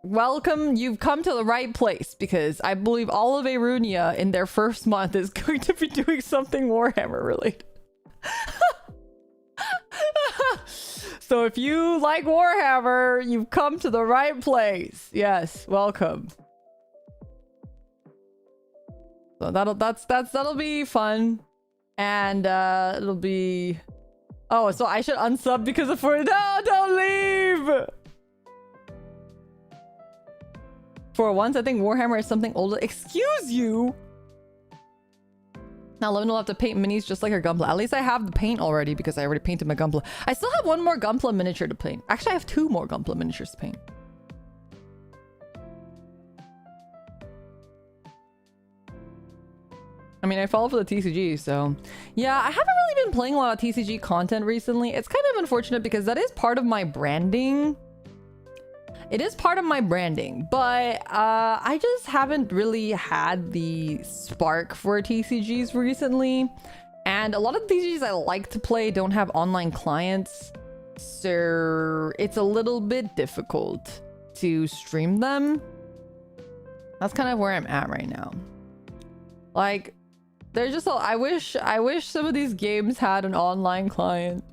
welcome. You've come to the right place, because I believe all of Arunia in their first month is going to be doing something Warhammer related. So if you like Warhammer, you've come to the right place. Yes, welcome. So that'll be fun, and it'll be. Oh, so I should unsub because of no, don't leave. For once, I think Warhammer is something older. Excuse you. Now Limina will have to paint minis just like her Gunpla. At least I have the paint already, because I already painted my Gunpla. I still have one more Gunpla miniature to paint. Actually, I have 2 more Gunpla miniatures to paint. I mean, I fall for the TCG, so... Yeah, I haven't really been playing a lot of TCG content recently. It's kind of unfortunate because that is part of my branding. It is part of my branding, but I just haven't really had the spark for TCGs recently. And a lot of the TCGs I like to play don't have online clients, so it's a little bit difficult to stream them. That's kind of where I'm at right now. Like, there's just I wish some of these games had an online client.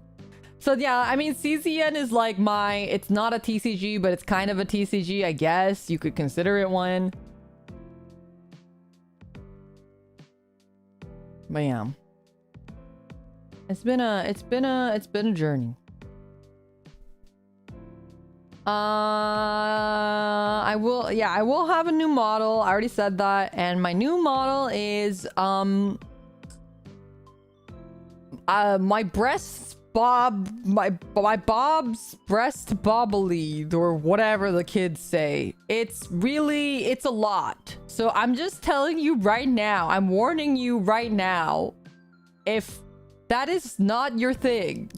So yeah, I mean, CCN is like my, it's not a TCG, but it's kind of a TCG, I guess. You could consider it one. But yeah. It's been a journey. I will have a new model. I already said that. And my new model is my breasts bob, my bob's breast bobbly, or whatever the kids say. It's a lot. So I'm just telling you right now, I'm warning you right now, if that is not your thing,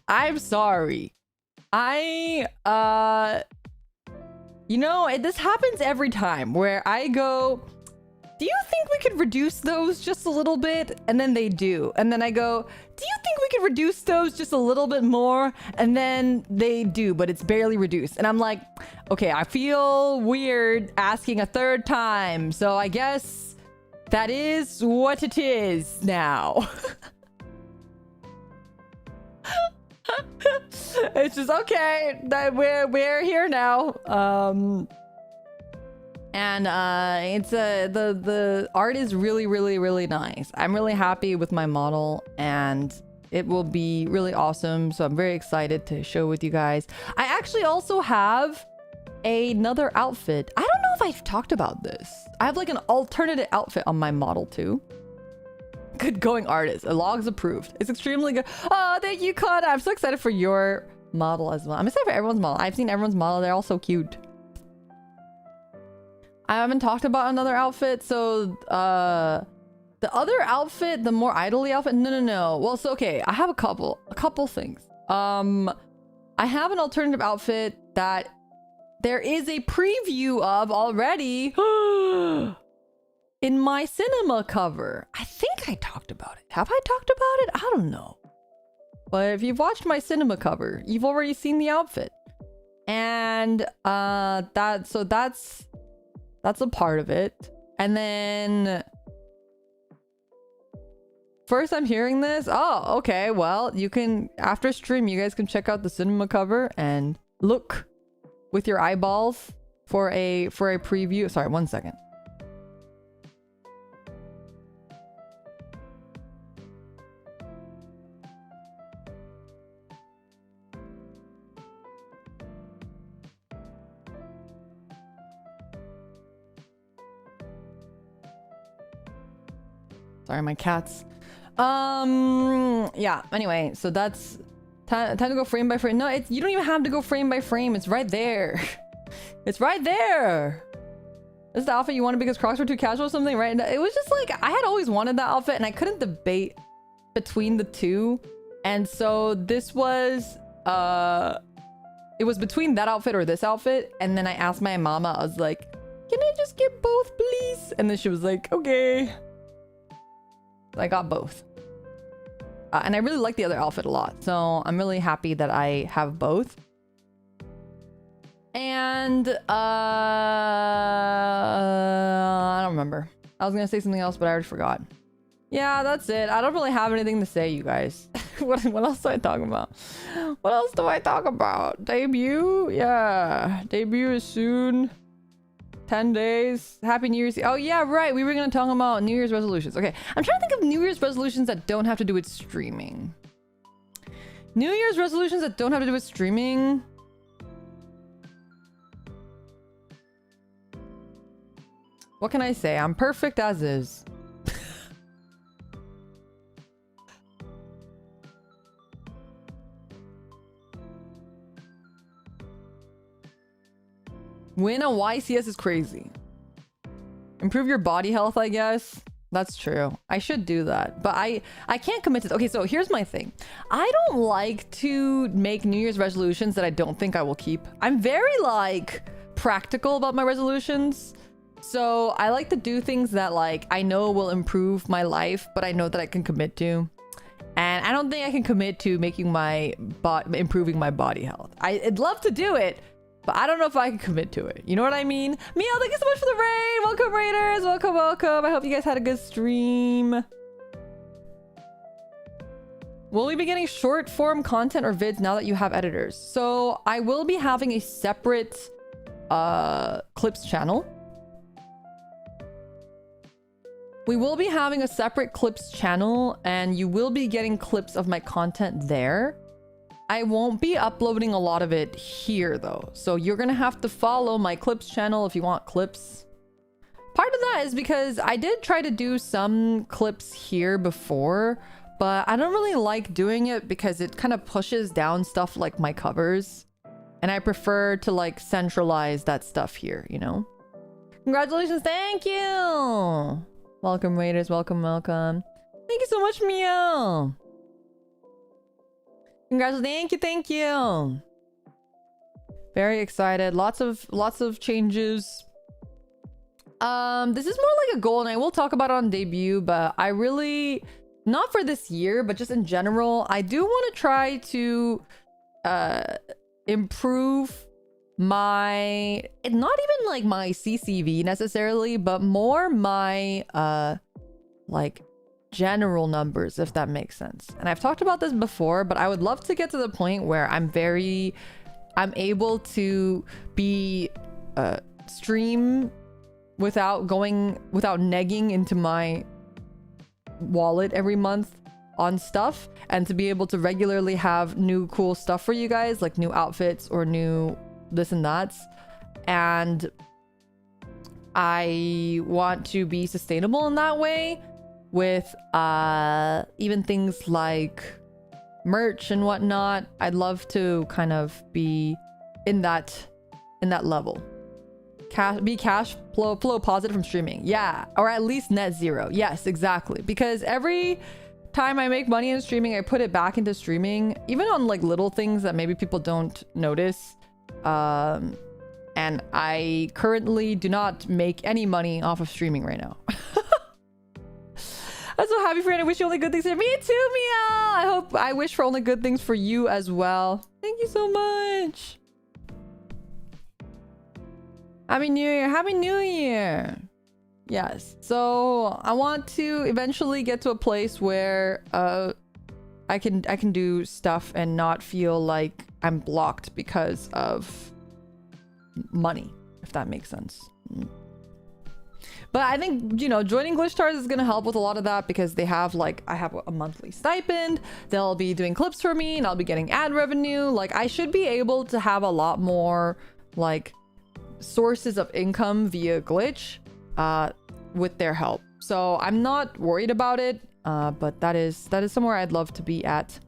I'm sorry. This happens every time where I go, do you think we could reduce those just a little bit? And then they do. And then I go, do you think we could reduce those just a little bit more? And then they do, but it's barely reduced. And I'm like, okay, I feel weird asking a third time. So I guess that is what it is now. It's just okay that we're here now. It's the art is really, really, really nice. I'm really happy with my model, and it will be really awesome. So I'm very excited to show with you guys. I actually also have another outfit. I don't know if I've talked about this. I have like an alternative outfit on my model too. Good going, artist. A log's approved. It's extremely good. Oh, thank you, Claudia. I'm so excited for your model as well. I'm excited for everyone's model. I've seen everyone's model. They're all so cute. I haven't talked about another outfit. So, the other outfit, the more idly outfit. No. Well, so, okay. I have a couple things. I have an alternative outfit that there is a preview of already. In my cinema cover. I think I talked about it. Have I talked about it? I don't know. But if you've watched my cinema cover, you've already seen the outfit. And that's a part of it. And then first I'm hearing this. Oh, okay. Well, you can, after stream, you guys can check out the cinema cover and look with your eyeballs for a preview. Sorry, 1 second. Sorry, my cats. Yeah, anyway, so that's time to go frame by frame. No, you don't even have to go frame by frame. It's right there. It's right there. This is the outfit you wanted because Crocs were too casual or something, right? It was just like, I had always wanted that outfit and I couldn't debate between the two. And so this was, it was between that outfit or this outfit. And then I asked my mama, I was like, can I just get both, please? And then she was like, okay. I got both. And I really like the other outfit a lot. So I'm really happy that I have both. And I don't remember. I was going to say something else, but I already forgot. Yeah, that's it. I don't really have anything to say, you guys. What else do I talk about? What else do I talk about? Debut? Yeah. Debut is soon. 10 days. Happy New Year's. Oh, yeah, right. We were going to talk about New Year's resolutions. Okay. I'm trying to think of New Year's resolutions that don't have to do with streaming. New Year's resolutions that don't have to do with streaming. What can I say? I'm perfect as is. Win a YCS is crazy. Improve your body health, I guess. That's true. I should do that. But I can't commit to... Okay, so here's my thing. I don't like to make New Year's resolutions that I don't think I will keep. I'm very, like, practical about my resolutions. So I like to do things that, like, I know will improve my life, but I know that I can commit to. And I don't think I can commit to making improving my body health. I'd love to do it, but I don't know if I can commit to it. You know what I mean? Meow, thank you so much for the raid. Welcome, raiders. Welcome. I hope you guys had a good stream. Will we be getting short form content or vids now that you have editors? So I will be having a separate clips channel. We will be having a separate clips channel, and you will be getting clips of my content there. I won't be uploading a lot of it here though. So you're gonna have to follow my clips channel if you want clips. Part of that is because I did try to do some clips here before, but I don't really like doing it because it kind of pushes down stuff like my covers. And I prefer to like centralize that stuff here, you know? Congratulations, thank you! Welcome, Raiders, welcome, welcome. Thank you so much, Mio! Congrats, thank you. Very excited. Lots of changes. This is more like a goal, and I will talk about it on debut, but I really, not for this year, but just in general, I do want to try to improve my, not even like my CCV necessarily, but more my like general numbers, if that makes sense. And I've talked about this before, but I would love to get to the point where I'm able to be stream without negging into my wallet every month on stuff, and to be able to regularly have new cool stuff for you guys, like new outfits or new this and that. And I want to be sustainable in that way, with even things like merch and whatnot. I'd love to kind of be in that level. Be cash flow positive from streaming. Yeah, or at least net zero. Yes, exactly. Because every time I make money in streaming, I put it back into streaming, even on like little things that maybe people don't notice. And I currently do not make any money off of streaming right now. I'm so happy for you, and I wish you only good things for me too, Mia. I wish for only good things for you as well. Thank you so much. Happy New Year. Happy New Year. Yes. So I want to eventually get to a place where I can do stuff and not feel like I'm blocked because of money, if that makes sense. But I think, you know, joining Glitch Stars is going to help with a lot of that, because they have like, I have a monthly stipend. They'll be doing clips for me and I'll be getting ad revenue. Like, I should be able to have a lot more like sources of income via Glitch with their help. So I'm not worried about it, but that is somewhere I'd love to be at.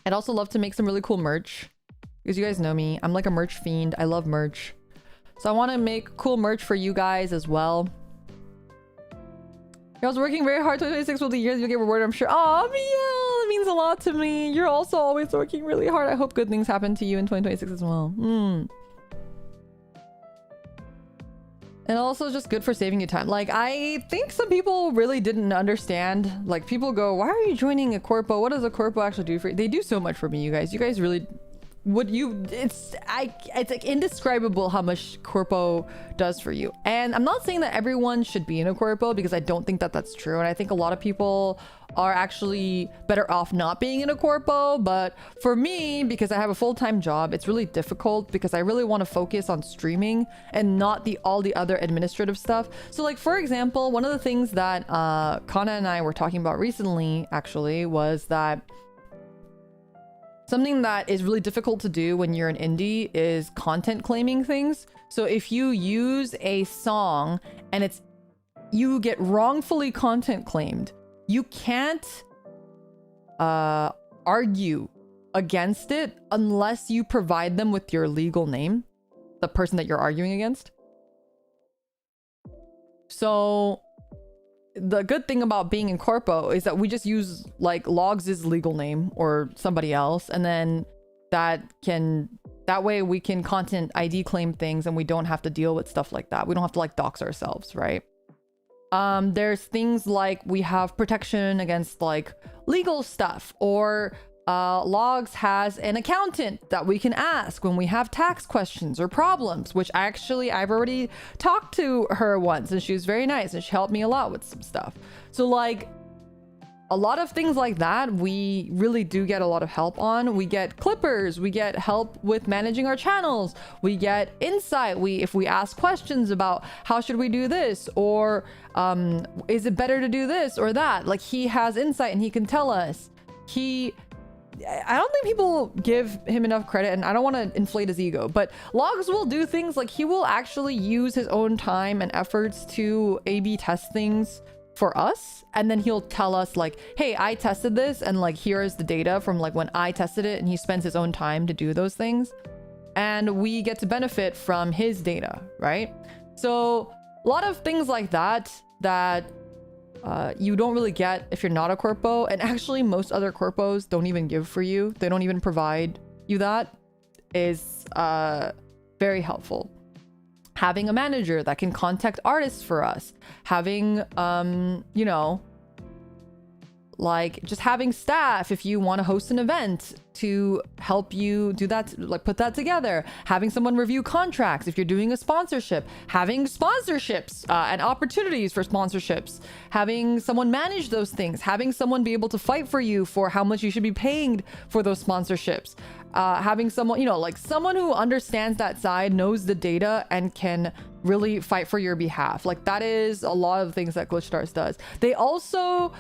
I'd also love to make some really cool merch, because you guys know me. I'm like a merch fiend. I love merch. So I want to make cool merch for you guys as well. I was working very hard. 2026 will be the years you'll get rewarded, I'm sure. Oh, Mia, it means a lot to me. You're also always working really hard. I hope good things happen to you in 2026 as well. And also just good for saving you time. Like, I think some people really didn't understand. Like, people go, why are you joining a corpo? What does a corpo actually do for you? They do so much for me, you guys. You guys really... it's like indescribable how much corpo does for you. And I'm not saying that everyone should be in a corpo, because I don't think that that's true, and I think a lot of people are actually better off not being in a corpo. But for me, because I have a full-time job, it's really difficult, because I really want to focus on streaming and not all the other administrative stuff. So like, for example, one of the things that Kana and I were talking about recently actually was that something that is really difficult to do when you're an indie is content claiming things. So if you use a song and you get wrongfully content claimed, you can't argue against it unless you provide them with your legal name, the person that you're arguing against. So the good thing about being in corpo is that we just use like Logs' legal name or somebody else, and then that way we can content ID claim things, and we don't have to deal with stuff like that. We don't have to like dox ourselves, right? There's things like we have protection against like legal stuff, or Logs has an accountant that we can ask when we have tax questions or problems, which I've already talked to her once, and she was very nice and she helped me a lot with some stuff. So like, a lot of things like that, we really do get a lot of help on. We get clippers, we get help with managing our channels, we get insight. If we ask questions about how should we do this, or is it better to do this or that, like he has insight and he can tell us. I don't think people give him enough credit, and I don't want to inflate his ego, but Logs will do things like he will actually use his own time and efforts to A/B test things for us, and then he'll tell us like, hey, I tested this, and like here is the data from like when I tested it, and he spends his own time to do those things, and we get to benefit from his data, right? So a lot of things like that you don't really get if you're not a corpo, and actually most other corpos don't even give for you. They don't even provide you. That is very helpful. Having a manager that can contact artists for us, having you know, like just having staff if you want to host an event to help you do that, like put that together, having someone review contracts if you're doing a sponsorship, having sponsorships and opportunities for sponsorships, having someone manage those things, having someone be able to fight for you for how much you should be paying for those sponsorships, having someone, you know, like someone who understands that side, knows the data, and can really fight for your behalf. Like that is a lot of things that Glitch Stars does. They also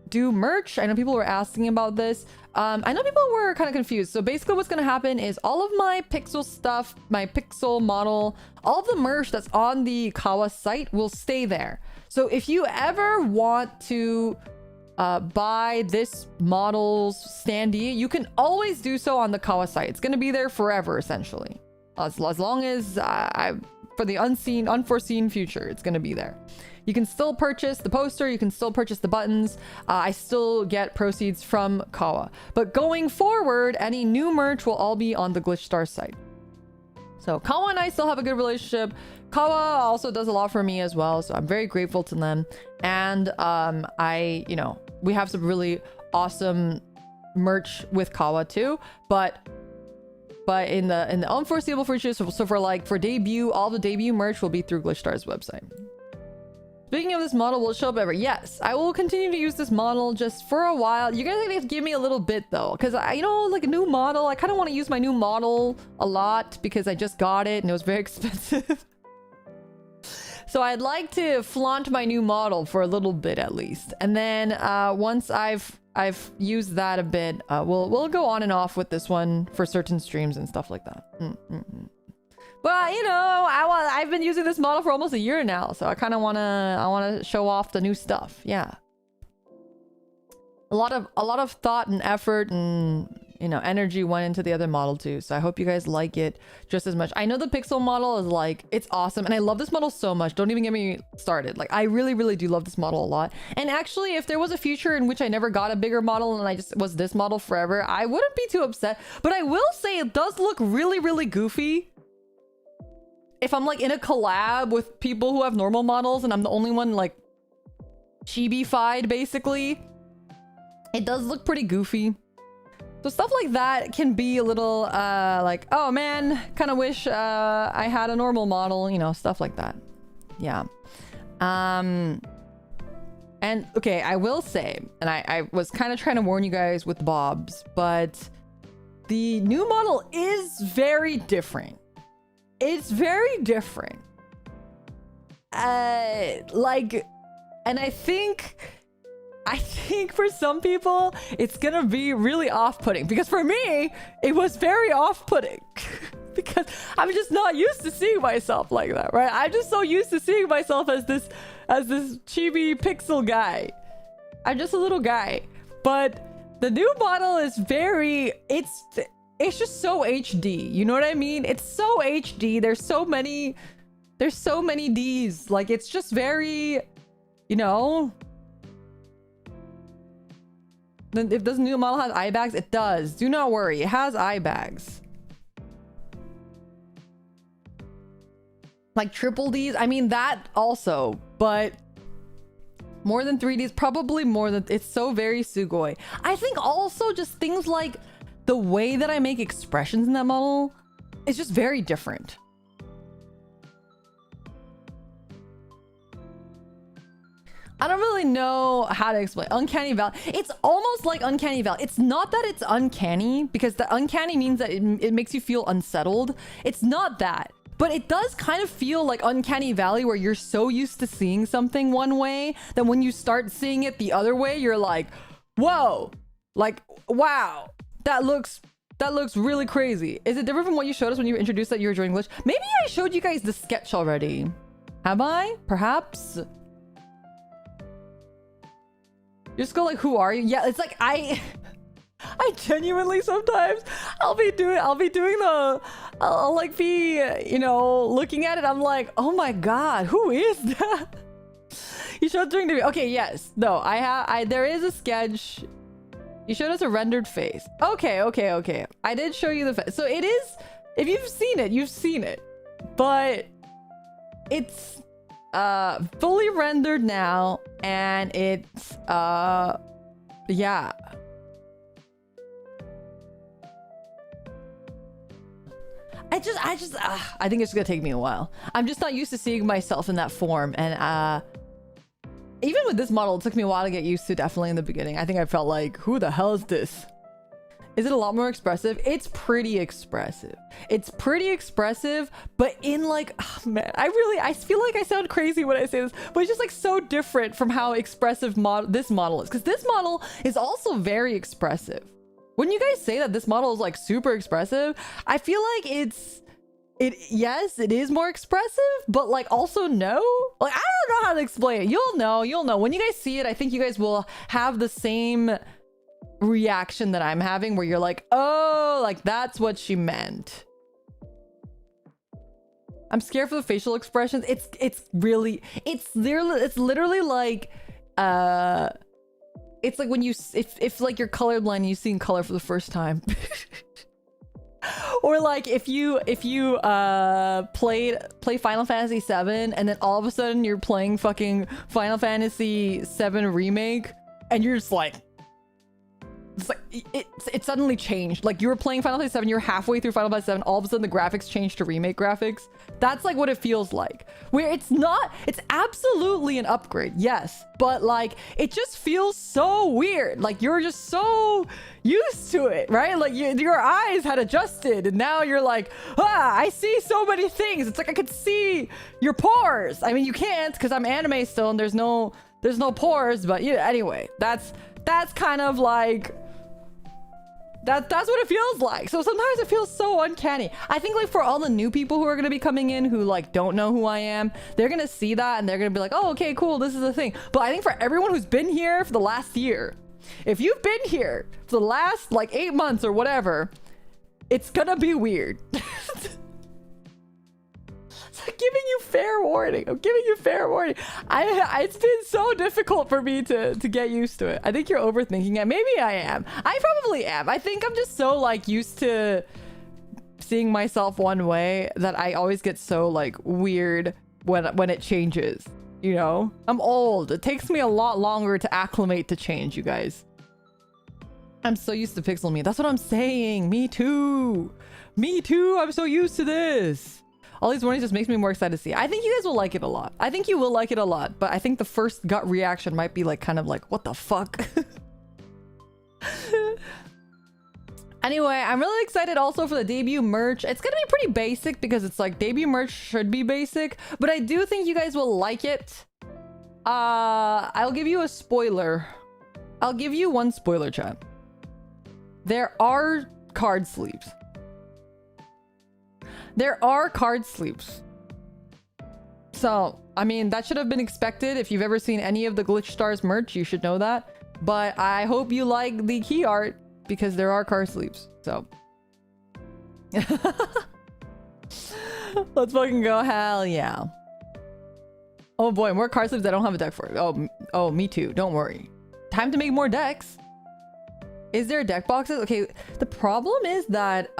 do merch. I know people were asking about this. I know people were kind of confused. So basically what's going to happen is all of my pixel stuff, my pixel model, all of the merch that's on the Kawa site will stay there. So if you ever want to buy this model's standee, you can always do so on the Kawa site. It's going to be there forever, essentially. As long as for the unforeseen future, it's going to be there. You can still purchase the poster, you can still purchase the buttons. I still get proceeds from Kawa. But going forward, any new merch will all be on the Glitch Star site. So Kawa and I still have a good relationship. Kawa also does a lot for me as well, so I'm very grateful to them. And you know, we have some really awesome merch with Kawa too, but in the unforeseeable future, so for debut, all the debut merch will be through Glitch Star's website. Speaking of this model, will it show up ever? Yes, I will continue to use this model just for a while. You're gonna have to give me a little bit though, because you know, like a new model, I kind of want to use my new model a lot because I just got it and it was very expensive. So I'd like to flaunt my new model for a little bit at least, and then once I've used that a bit, we'll go on and off with this one for certain streams and stuff like that. Well, you know, I've been using this model for almost a year now, so I kind of wanna show off the new stuff. Yeah, a lot of thought and effort and, you know, energy went into the other model too. So I hope you guys like it just as much. I know the Pixel model is like, it's awesome, and I love this model so much. Don't even get me started. Like I really do love this model a lot. And actually, if there was a future in which I never got a bigger model and I just was this model forever, I wouldn't be too upset. But I will say it does look really goofy. If I'm like in a collab with people who have normal models and I'm the only one like chibi-fied, basically, it does look pretty goofy. So stuff like that can be a little like, oh man, kind of wish I had a normal model, you know, stuff like that. Yeah. And okay, I will say, and I was kind of trying to warn you guys with Bob's, but the new model is very different. It's very different. Like, and I think for some people it's gonna be really off-putting, because for me it was very off-putting because I'm just not used to seeing myself like that, right? I'm just so used to seeing myself as this chibi pixel guy. I'm just a little guy. But the new model is it's just so HD, you know what I mean? It's so HD. There's so many Ds. Like, it's just very, you know. Then if this new model has eye bags, it does. Do not worry, it has eye bags. Like triple Ds, I mean that also, but more than 3Ds, probably more than, it's so very Sugoi. I think also just things like the way that I make expressions in that model is just very different. I don't really know how to explain. Uncanny Valley. It's almost like Uncanny Valley. It's not that it's uncanny, because the uncanny means that it makes you feel unsettled. It's not that. But it does kind of feel like Uncanny Valley, where you're so used to seeing something one way that when you start seeing it the other way, you're like, whoa, like, wow, that looks really crazy. Is it different from what you showed us when you introduced that you were joining Glitch? Maybe I showed you guys the sketch already. Have I? Perhaps? Just go like, who are you? Yeah, it's like I genuinely sometimes I'll like be, you know, looking at it. I'm like, oh my god, who is that? You showed during the okay, yes, no, there is a sketch. You showed us a rendered face. Okay. I did show you the face. So it is, if you've seen it, you've seen it, but it's fully rendered now, and it's yeah. I think it's gonna take me a while. I'm just not used to seeing myself in that form, and even with this model, it took me a while to get used to. Definitely in the beginning, I think I felt like, who the hell is this? Is it a lot more expressive? It's pretty expressive. It's pretty expressive, but in like, oh man, I feel like I sound crazy when I say this, but it's just like so different from how expressive this model is. Because this model is also very expressive. Wouldn't you guys say that this model is like super expressive? I feel like yes, it is more expressive, but like also no. Like, I don't know how to explain it. You'll know. When you guys see it, I think you guys will have the same reaction that I'm having, where you're like, oh, like that's what she meant. I'm scared for the facial expressions. It's literally like it's like when you if like you're colorblind and you see in color for the first time. Or like if you play Final Fantasy 7 and then all of a sudden you're playing fucking Final Fantasy 7 remake and you're just like, it's like it suddenly changed. Like you were playing Final Fantasy 7, you're halfway through Final Fantasy 7, all of a sudden the graphics changed to remake graphics. That's like what it feels like. Where it's absolutely an upgrade, yes, but like it just feels so weird. Like you're just so used to it, right? Like your eyes had adjusted and now you're like, I see so many things. It's like I could see your pores. I mean, you can't because I'm anime still and there's no pores, but yeah, anyway, that's kind of like that's what it feels like. So sometimes it feels so uncanny. I think like for all the new people who are going to be coming in who like don't know who I am, they're going to see that and they're going to be like, oh, okay, cool, this is the thing. But I think for everyone who's been here for the last year, if you've been here for the last like 8 months or whatever, it's gonna be weird. I'm giving you fair warning. It's been so difficult for me to get used to it. I think you're overthinking it. Maybe I am. I probably am. I think I'm just so like used to seeing myself one way that I always get so like weird when it changes. You know, I'm old. It takes me a lot longer to acclimate to change, you guys. I'm so used to Pixel Me. That's what I'm saying. Me too. I'm so used to this. All these warnings just makes me more excited to see. I think you guys will like it a lot. I think you will like it a lot, but I think the first gut reaction might be like kind of like, what the fuck? Anyway, I'm really excited also for the debut merch. It's gonna be pretty basic because it's like debut merch should be basic, but I do think you guys will like it. I'll give you a spoiler. I'll give you one spoiler, chat. There are card sleeves. So, I mean, that should have been expected. If you've ever seen any of the Glitch Stars merch, you should know that. But I hope you like the key art because there are card sleeves. So, let's fucking go. Hell yeah. Oh boy, more card sleeves I don't have a deck for. Oh, me too. Don't worry. Time to make more decks. Is there deck boxes? Okay, the problem is that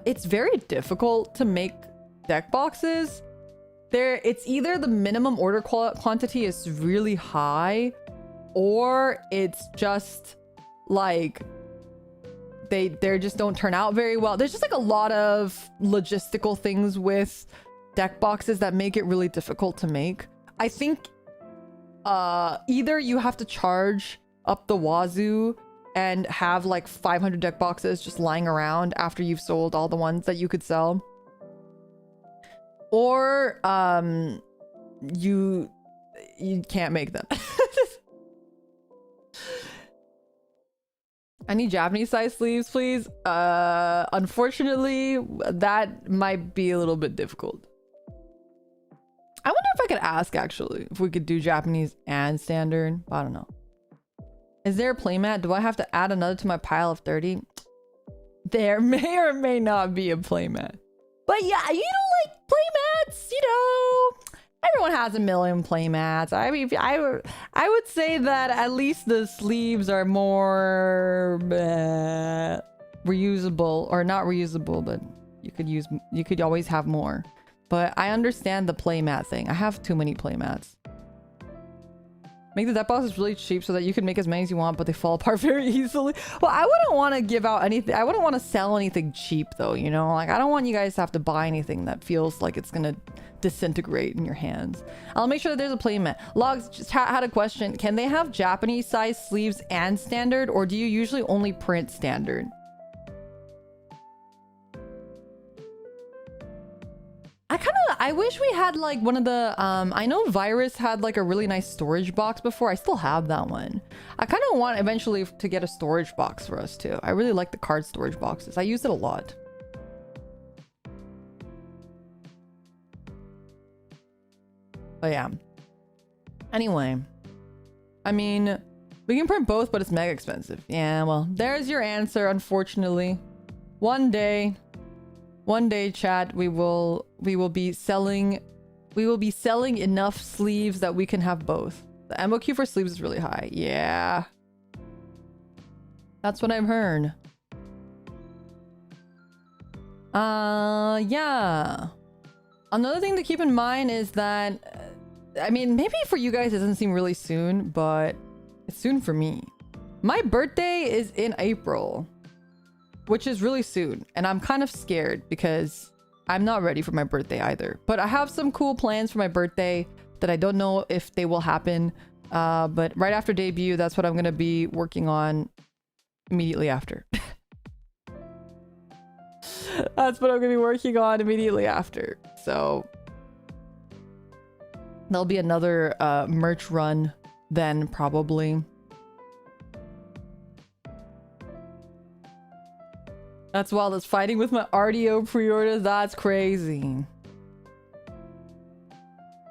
it's very difficult to make deck boxes. It's either the minimum order quantity is really high, or it's just like they just don't turn out very well. There's just like a lot of logistical things with deck boxes that make it really difficult to make. I think either you have to charge up the wazoo and have like 500 deck boxes just lying around after you've sold all the ones that you could sell, or you can't make them. I need Japanese size sleeves, please. Unfortunately, that might be a little bit difficult. I wonder if I could ask, actually, if we could do Japanese and standard. I don't know. Is there a playmat? Do I have to add another to my pile of 30? There may or may not be a playmat. But yeah, you know, like playmats, you know, everyone has a million playmats. I mean, I would say that at least the sleeves are more reusable, or not reusable, but you could always have more. But I understand the playmat thing. I have too many playmats. Make the deck boxes really cheap so that you can make as many as you want, but they fall apart very easily. Well, I wouldn't want to give out anything. I wouldn't want to sell anything cheap, though, you know? Like, I don't want you guys to have to buy anything that feels like it's going to disintegrate in your hands. I'll make sure that there's a playmat. Logs just had a question. Can they have Japanese size sleeves and standard, or do you usually only print standard? I wish we had like one of the I know Virus had like a really nice storage box before. I still have that one. I kind of want eventually to get a storage box for us too. I really like the card storage boxes. I use it a lot. But yeah. Anyway, I mean, we can print both, but it's mega expensive. Yeah, well, there's your answer, unfortunately. One day, chat, we will be selling enough sleeves that we can have both. The MOQ for sleeves is really high. Yeah. That's what I've heard. Yeah. Another thing to keep in mind is that, I mean, maybe for you guys it doesn't seem really soon, but it's soon for me. My birthday is in April, which is really soon, and I'm kind of scared because I'm not ready for my birthday either. But I have some cool plans for my birthday that I don't know if they will happen. But right after debut, that's what I'm going to be working on immediately after. That's what I'm going to be working on immediately after. So there'll be another merch run then, probably. That's wild. That's fighting with my RDO pre-orders. That's crazy.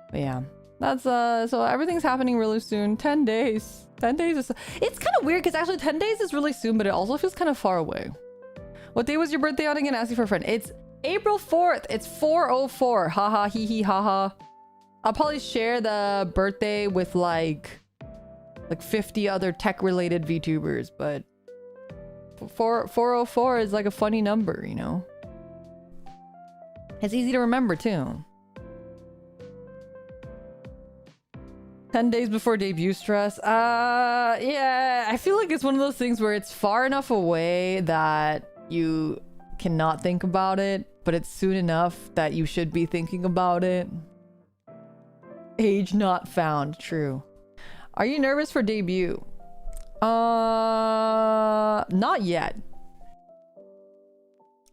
But yeah, that's so everything's happening really soon. 10 days. 10 days is, it's kind of weird because actually 10 days is really soon, but it also feels kind of far away. What day was your birthday on again? Asking for a friend. It's April 4th. It's 404. Haha, hee hee, haha. I'll probably share the birthday with like 50 other tech related VTubers, but 404 is like a funny number, you know? It's easy to remember too. 10 days before debut stress. Yeah, I feel like it's one of those things where it's far enough away that you cannot think about it, but it's soon enough that you should be thinking about it. Age not found. True. Are you nervous for debut? Not yet.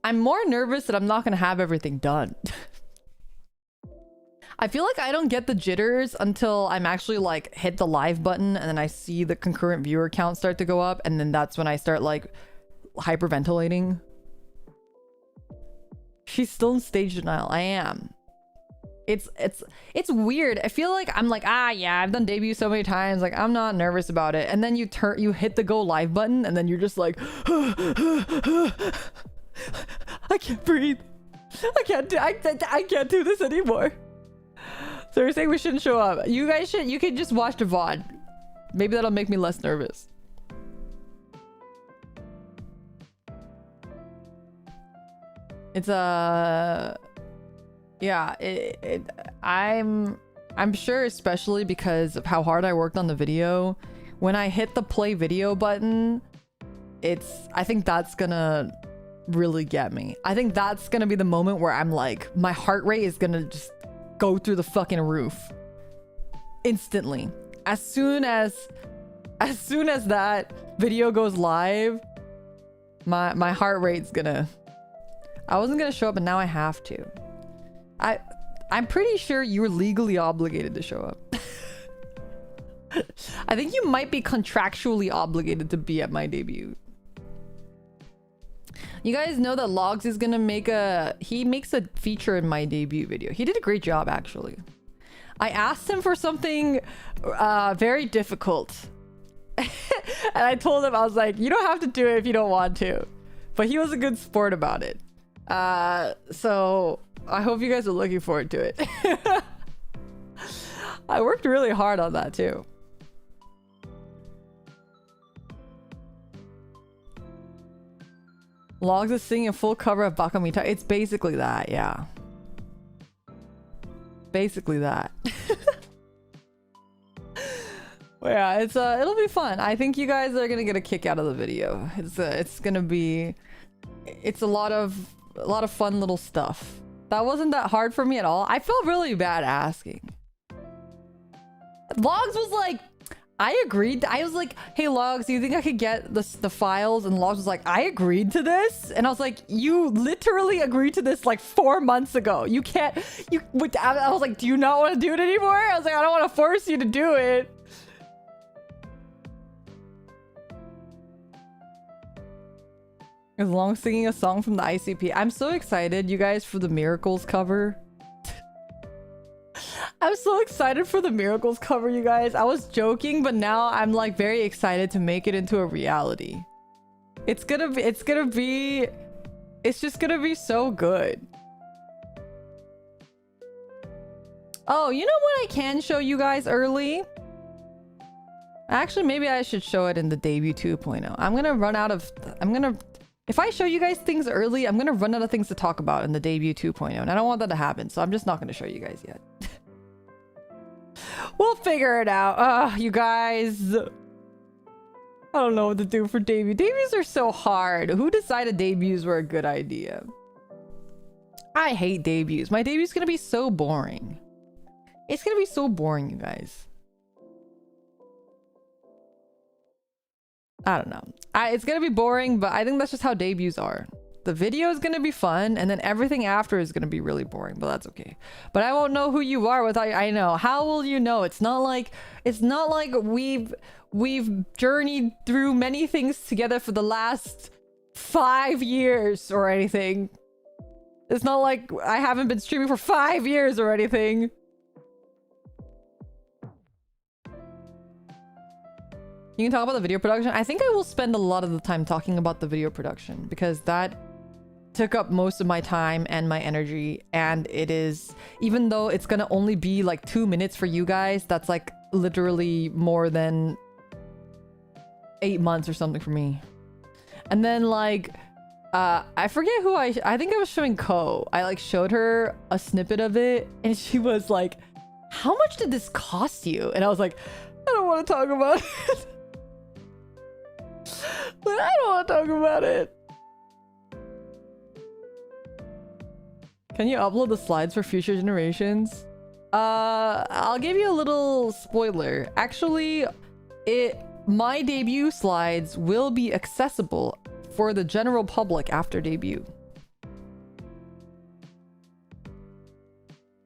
I'm more nervous that I'm not gonna have everything done. I feel like I don't get the jitters until I'm actually like hit the live button and then I see the concurrent viewer count start to go up, and then that's when I start like hyperventilating. She's still in stage denial. I am. It's weird. I feel like I'm like, yeah, I've done debut so many times, like I'm not nervous about it, and then you hit the go live button and then you're just like I can't breathe. I can't do this anymore. So you're saying we shouldn't show up? You guys should. You could just watch the VOD. Maybe that'll make me less nervous. It's yeah, I'm sure, especially because of how hard I worked on the video, when I hit the play video button, I think that's gonna really get me. I think that's gonna be the moment where I'm like, my heart rate is gonna just go through the fucking roof instantly. as soon as that video goes live, my heart rate's gonna... I wasn't gonna show up, but now I have to. I'm pretty sure you're legally obligated to show up. I think you might be contractually obligated to be at my debut. You guys know that Logs is gonna make he makes a feature in my debut video. He did a great job, actually. I asked him for something very difficult. And I told him, I was like, you don't have to do it if you don't want to. But he was a good sport about it. So I hope you guys are looking forward to it. I worked really hard on that too. Logs is singing a full cover of Bakamita. It's basically that, yeah. Basically that. Well, yeah, it'll be fun. I think you guys are gonna get a kick out of the video. It's gonna be... It's a lot of fun little stuff. That wasn't that hard for me at all. I felt really bad asking. Logs was like, I agreed. I was like, hey Logs, do you think I could get the files? And Logs was like, I agreed to this. And I was like, you literally agreed to this like 4 months ago. You can't, I was like, do you not want to do it anymore? I was like, I don't want to force you to do it. As long as singing a song from the ICP. I'm so excited, you guys, for the Miracles cover. I'm so excited for the Miracles cover, you guys. I was joking, but now I'm like very excited to make it into a reality. It's just gonna be so good. Oh, you know what I can show you guys early? Actually, maybe I should show it in the debut 2.0. I'm gonna run out of... If I show you guys things early, I'm gonna run out of things to talk about in the debut 2.0. And I don't want that to happen, so I'm just not gonna show you guys yet. We'll figure it out. You guys. I don't know what to do for debut. Debuts are so hard. Who decided debuts were a good idea? I hate debuts. My debut's gonna be so boring. It's gonna be so boring, you guys. I don't know. It's gonna be boring, but I think that's just how debuts are. The video is gonna be fun, and then everything after is gonna be really boring, but that's okay. But I won't know who you are without... I know. How will you know? It's not like we've journeyed through many things together for the last 5 years or anything. It's not like I haven't been streaming for 5 years or anything. You can talk about the video production. I think I will spend a lot of the time talking about the video production because that took up most of my time and my energy, and it is, even though it's gonna only be like 2 minutes for you guys, that's like literally more than 8 months or something for me. And then like I forget who I think I was showing Ko. I like showed her a snippet of it and she was like, how much did this cost you? And I was like, I don't want to talk about it. But I don't want to talk about it. Can you upload the slides for future generations? I'll give you a little spoiler. Actually, my debut slides will be accessible for the general public after debut.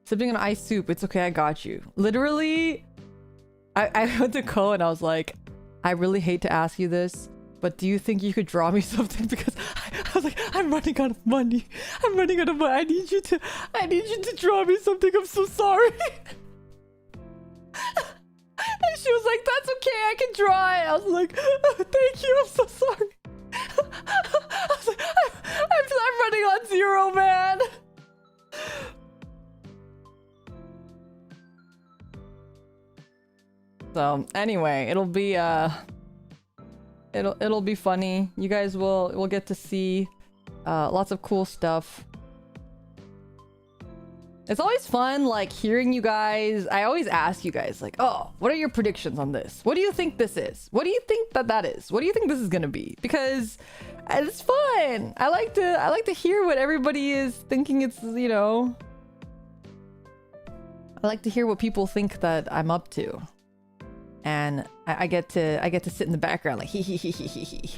Sipping on ice soup. It's okay, I got you. Literally, I went to Ko and I was like, I really hate to ask you this, but do you think you could draw me something? Because I was like, I'm running out of money. I'm running out of money. I need you to draw me something. I'm so sorry. And she was like, that's okay, I can draw it. I was like, oh, thank you, I'm so sorry. I was like, I'm running on zero, man. So anyway, it'll be it'll be funny. You guys will get to see lots of cool stuff. It's always fun like hearing you guys. I always ask you guys like, oh, what are your predictions on this? What do you think this is? What do you think that is? What do you think this is gonna be? Because it's fun. I like to hear what everybody is thinking. It's, you know, I like to hear what people think that I'm up to. and I get to sit in the background like hee hee hee hee hee hee.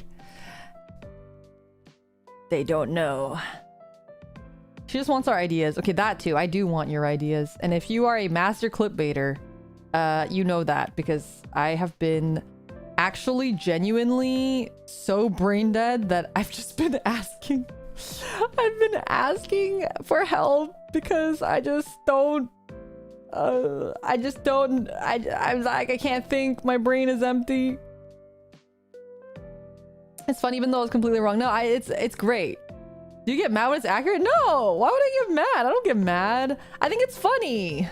They don't know. She just wants our ideas. Okay, that too. I do want your ideas. And if you are a master clipbaiter, you know that because I have been actually genuinely so brain dead that I've just been asking. I've been asking for help because I just don't. I'm like, I can't think. My brain is empty. It's fun, even though it's completely wrong. No, it's great. Do you get mad when it's accurate? No. Why would I get mad? I don't get mad. I think it's funny.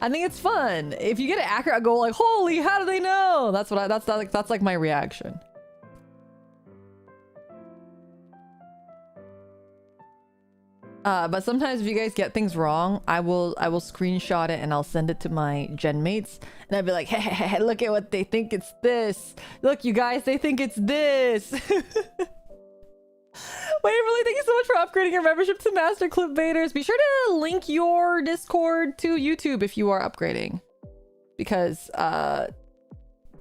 I think it's fun. If you get it accurate, I go like, "Holy, how do they know?" That's like my reaction. But sometimes if you guys get things wrong, I will screenshot it and I'll send it to my gen mates and I'll be like, hey, look at what they think it's this. Look, you guys, they think it's this. Waverly, thank you so much for upgrading your membership to Master Clipbaiters. Be sure to link your Discord to YouTube if you are upgrading, because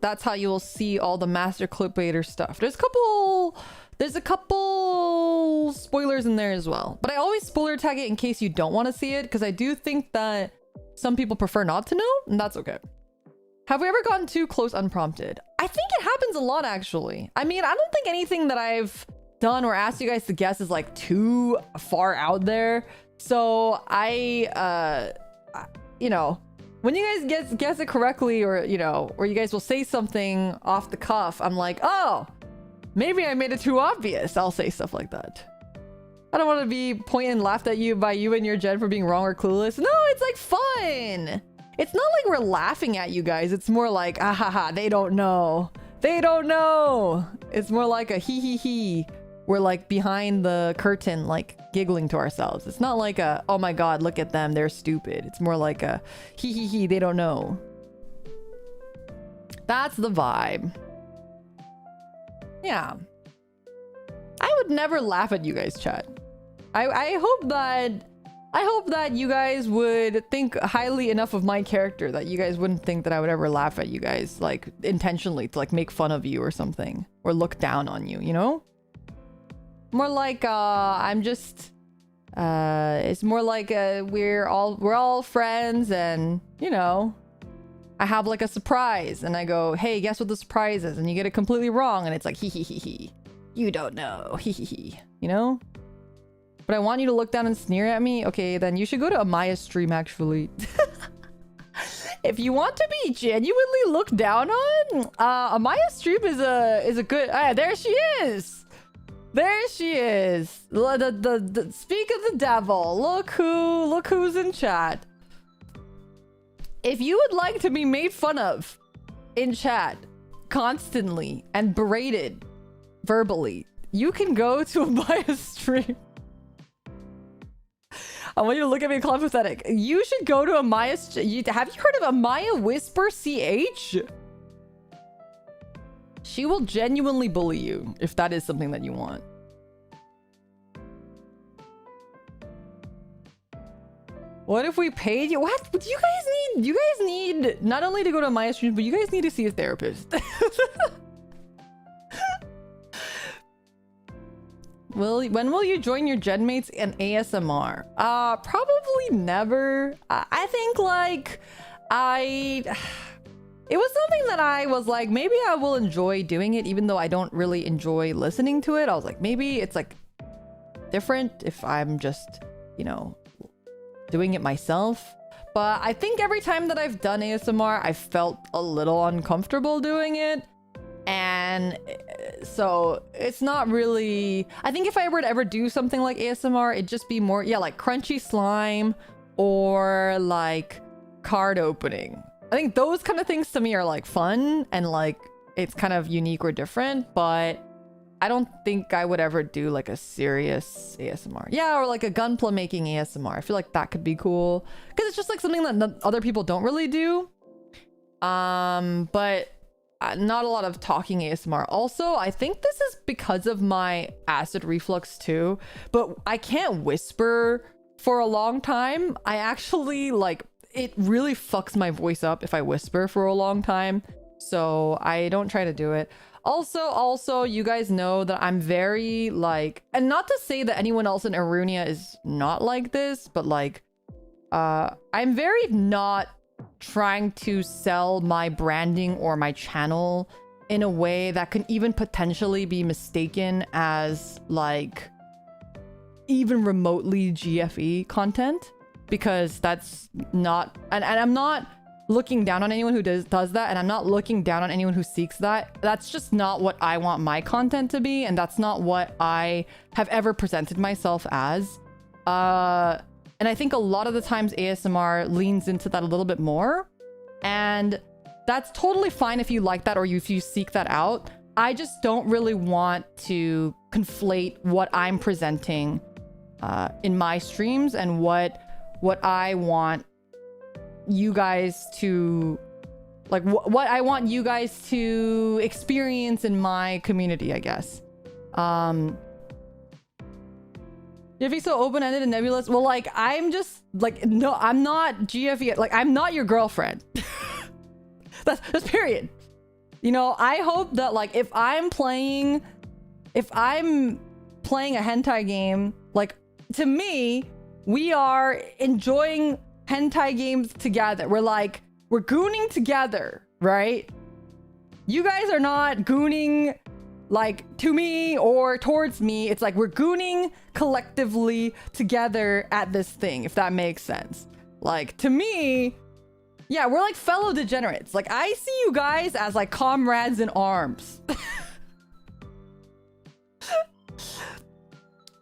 that's how you will see all the Master Clipbaiter stuff. There's a couple spoilers in there as well, but I always spoiler tag it in case you don't want to see it, because I do think that some people prefer not to know, and that's okay. Have we ever gotten too close unprompted? I think it happens a lot, actually. I mean, I don't think anything that I've done or asked you guys to guess is like too far out there. So you know, when you guys guess it correctly, or you know, or you guys will say something off the cuff, I'm like, oh, maybe I made it too obvious. I'll say stuff like that. I don't want to be pointed and laughed at you by you and your gen for being wrong or clueless. No, it's like fun. It's not like we're laughing at you guys. It's more like, ah ha ha, they don't know. They don't know. It's more like a hee hee hee. We're like behind the curtain, like giggling to ourselves. It's not like a, oh my god, look at them, they're stupid. It's more like a hee hee hee, they don't know. That's the vibe. Yeah. I would never laugh at you guys, chat. I hope that you guys would think highly enough of my character that you guys wouldn't think that I would ever laugh at you guys, like intentionally, to like make fun of you or something, or look down on you, you know? More like I'm just it's more like we're all friends, and you know, I have like a surprise and I go, hey, guess what the surprise is, and you get it completely wrong and it's like hee hee hee hee, you don't know, hee hee hee, you know? But I want you to look down and sneer at me. Okay, then you should go to Amaya's stream, actually. If you want to be genuinely looked down on, Amaya's stream is a good, there she is. There she is. Speak of the devil. Look who's in chat. If you would like to be made fun of in chat constantly and berated verbally, you can go to Amaya's stream. I want you to look at me and call me pathetic. You should go to Amaya's. Have you heard of Amaya Whisper CH? She will genuinely bully you if that is something that you want. What if we paid you? What? You guys need not only to go to Amaya's stream, but you guys need to see a therapist. When will you join your gen mates in ASMR? Probably never. I think like it was something that I was like, maybe I will enjoy doing it, even though I don't really enjoy listening to it. I was like, maybe it's like different if I'm just, you know, doing it myself. But I think every time that I've done ASMR, I felt a little uncomfortable doing it. And so it's not really, I think if I were to ever do something like ASMR, it'd just be more, yeah, like crunchy slime or like card opening. I think those kind of things to me are like fun and like it's kind of unique or different, but I don't think I would ever do like a serious ASMR. Yeah, or like a gunpla making ASMR. I feel like that could be cool because it's just like something that other people don't really do. But not a lot of talking ASMR. Also, I think this is because of my acid reflux too, but I can't whisper for a long time. I actually like, it really fucks my voice up if I whisper for a long time. So I don't try to do it. Also, you guys know that I'm very like, and not to say that anyone else in Arunia is not like this, but like, I'm very not trying to sell my branding or my channel in a way that can even potentially be mistaken as like even remotely GFE content, because that's not, and I'm not looking down on anyone who does that, and I'm not looking down on anyone who seeks that. That's just not what I want my content to be, and that's not what I have ever presented myself as. And I think a lot of the times ASMR leans into that a little bit more, and that's totally fine if you like that or if you seek that out. I just don't really want to conflate what I'm presenting in my streams and what I want you guys to, like, what I want you guys to experience in my community, I guess. If he's so open-ended and nebulous, well, like, I'm just like, no, I'm not GFE, like, I'm not your girlfriend. That's period. You know, I hope that, like, if I'm playing a hentai game, like, to me, we are enjoying hentai games together. We're gooning together, right? You guys are not gooning like to me or towards me. It's like we're gooning collectively together at this thing, if that makes sense. Like, to me, yeah, we're like fellow degenerates. Like, I see you guys as like comrades in arms.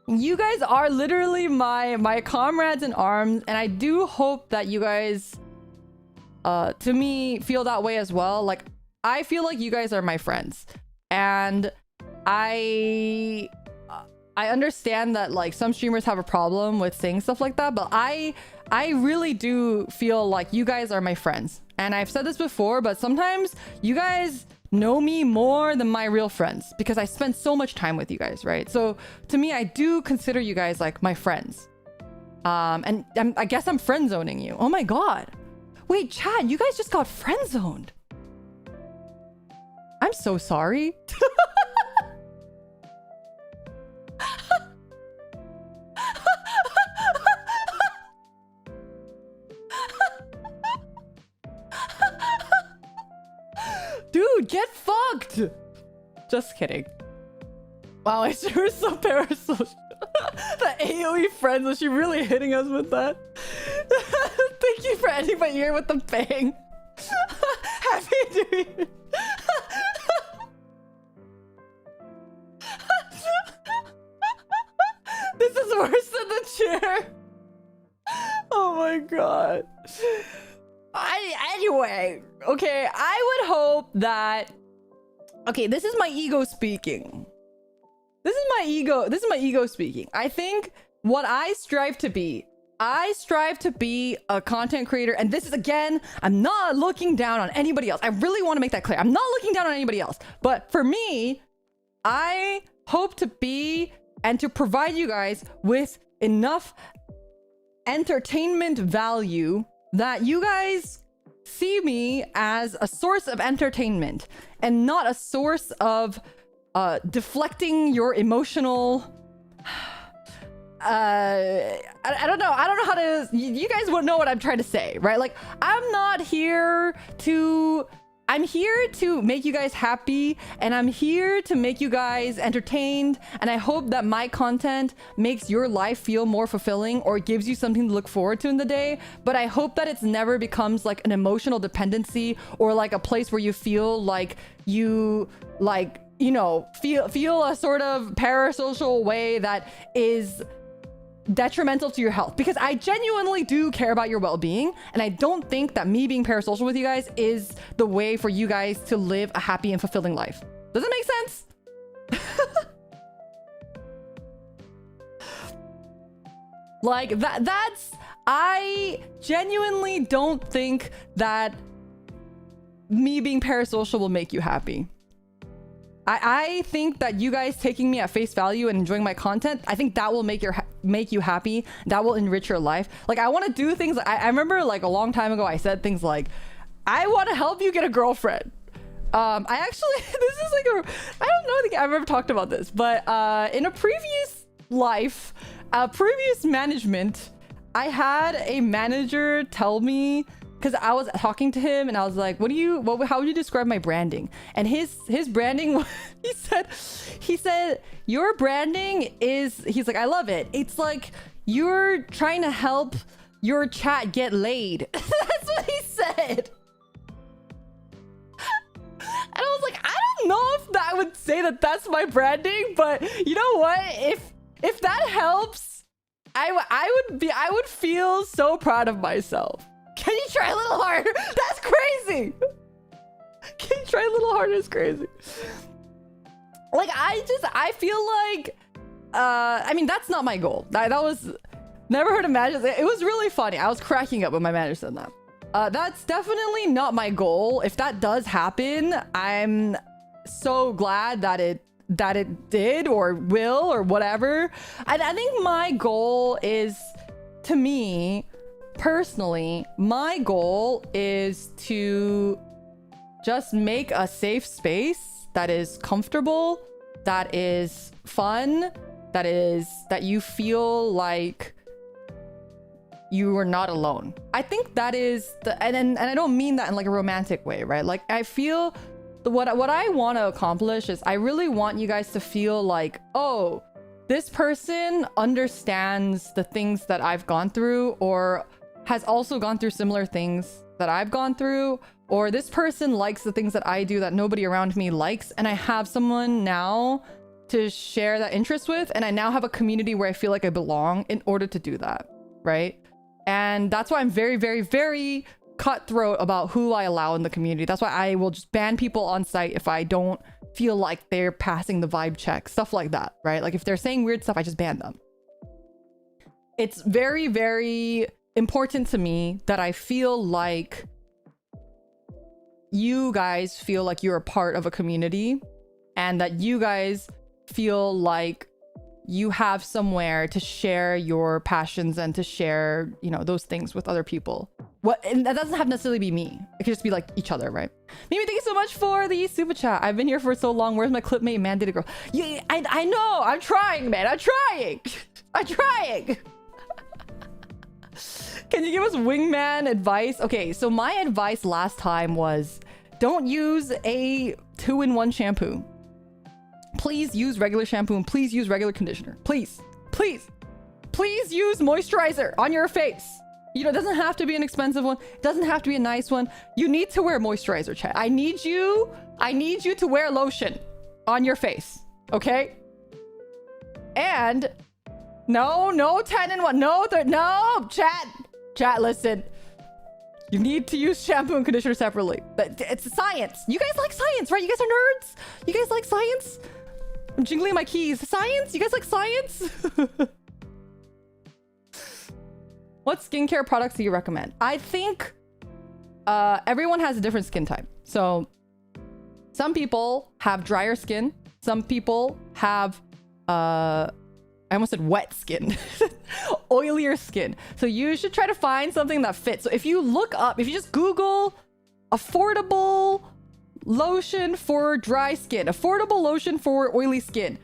You guys are literally my comrades in arms, and I do hope that you guys, to me, feel that way as well. Like, I feel like you guys are my friends, and I understand that like some streamers have a problem with saying stuff like that, but I really do feel like you guys are my friends. And I've said this before, but sometimes you guys know me more than my real friends because I spend so much time with you guys, right? So to me, I do consider you guys like my friends. And I guess I'm friend zoning you. Oh my god. Wait, Chad, you guys just got friend zoned. I'm so sorry. Dude, get fucked! Just kidding. Wow, I sure is so parasocial. The AoE friends, was she really hitting us with that? Thank you for ending my ear with the bang. Happy New Year. This is worse than the chair. Oh my god. Anyway, okay, I would hope that, okay, this is my ego speaking. This is my ego speaking. I think what I strive to be a content creator, and this is, again, I'm not looking down on anybody else. I really want to make that clear. I'm not looking down on anybody else. But for me, I hope to be and to provide you guys with enough entertainment value that you guys see me as a source of entertainment and not a source of deflecting your emotional I don't know how to, you guys won't know what I'm trying to say, right? Like, I'm here to make you guys happy, and I'm here to make you guys entertained, and I hope that my content makes your life feel more fulfilling or gives you something to look forward to in the day. But I hope that it's never becomes like an emotional dependency or like a place where you feel like you, like, you know, feel a sort of parasocial way that is detrimental to your health, because I genuinely do care about your well-being, and I don't think that me being parasocial with you guys is the way for you guys to live a happy and fulfilling life. Does it make sense? Like, I genuinely don't think that me being parasocial will make you happy. I think that you guys taking me at face value and enjoying my content, I think that will make you happy. That will enrich your life. Like, I want to do things. I remember like a long time ago, I said things like, I want to help you get a girlfriend. I actually, this is like I don't think I've ever talked about this, but in a previous life, previous management, I had a manager tell me, because I was talking to him and I was like, how would you describe my branding? And his branding, he said, your branding is, he's like, I love it. It's like you're trying to help your chat get laid. That's what he said. And I was like, I don't know if I would say that that's my branding, but you know what? If that helps, I would feel so proud of myself. Can you try a little harder? That's crazy. Can you try a little harder? It's crazy. Like, I feel like, I mean, that's not my goal. That was, never heard of manager. It was really funny. I was cracking up when my manager said that. That's definitely not my goal. If that does happen, I'm so glad that it did or will or whatever. I think my goal is, to me, personally, my goal is to just make a safe space that is comfortable, that is fun, that you feel like you are not alone. I think that is and I don't mean that in like a romantic way, right? Like, I feel what I want to accomplish is I really want you guys to feel like, oh, this person understands the things that I've gone through, or has also gone through similar things that I've gone through, or this person likes the things that I do that nobody around me likes, and I have someone now to share that interest with, and I now have a community where I feel like I belong in order to do that, right? And that's why I'm very, very, very cutthroat about who I allow in the community. That's why I will just ban people on site if I don't feel like they're passing the vibe check, stuff like that, right? Like, if they're saying weird stuff, I just ban them. It's very, very important to me that I feel like you guys feel like you're a part of a community, and that you guys feel like you have somewhere to share your passions and to share, you know, those things with other people. And that doesn't have to necessarily be me. It could just be like each other, right? Mimi, thank you so much for the super chat. I've been here for so long. Where's my clipmate mandated girl? Yeah, I know. I'm trying, man. I'm trying. I'm trying. Can you give us wingman advice? Okay, so my advice last time was, don't use a 2-in-1 shampoo. Please use regular shampoo, and please use regular conditioner. Please use moisturizer on your face. You know, it doesn't have to be an expensive one. It doesn't have to be a nice one. You need to wear moisturizer, chat. I need you to wear lotion on your face, okay? And no 10-in-1. No, chat, listen. You need to use shampoo and conditioner separately. But it's science. You guys like science, right? You guys are nerds? You guys like science? I'm jingling my keys. Science? You guys like science? What skincare products do you recommend? I think everyone has a different skin type. So some people have drier skin. Some people have I almost said wet skin. Oilier skin. So you should try to find something that fits. So if you just Google affordable lotion for dry skin, affordable lotion for oily skin,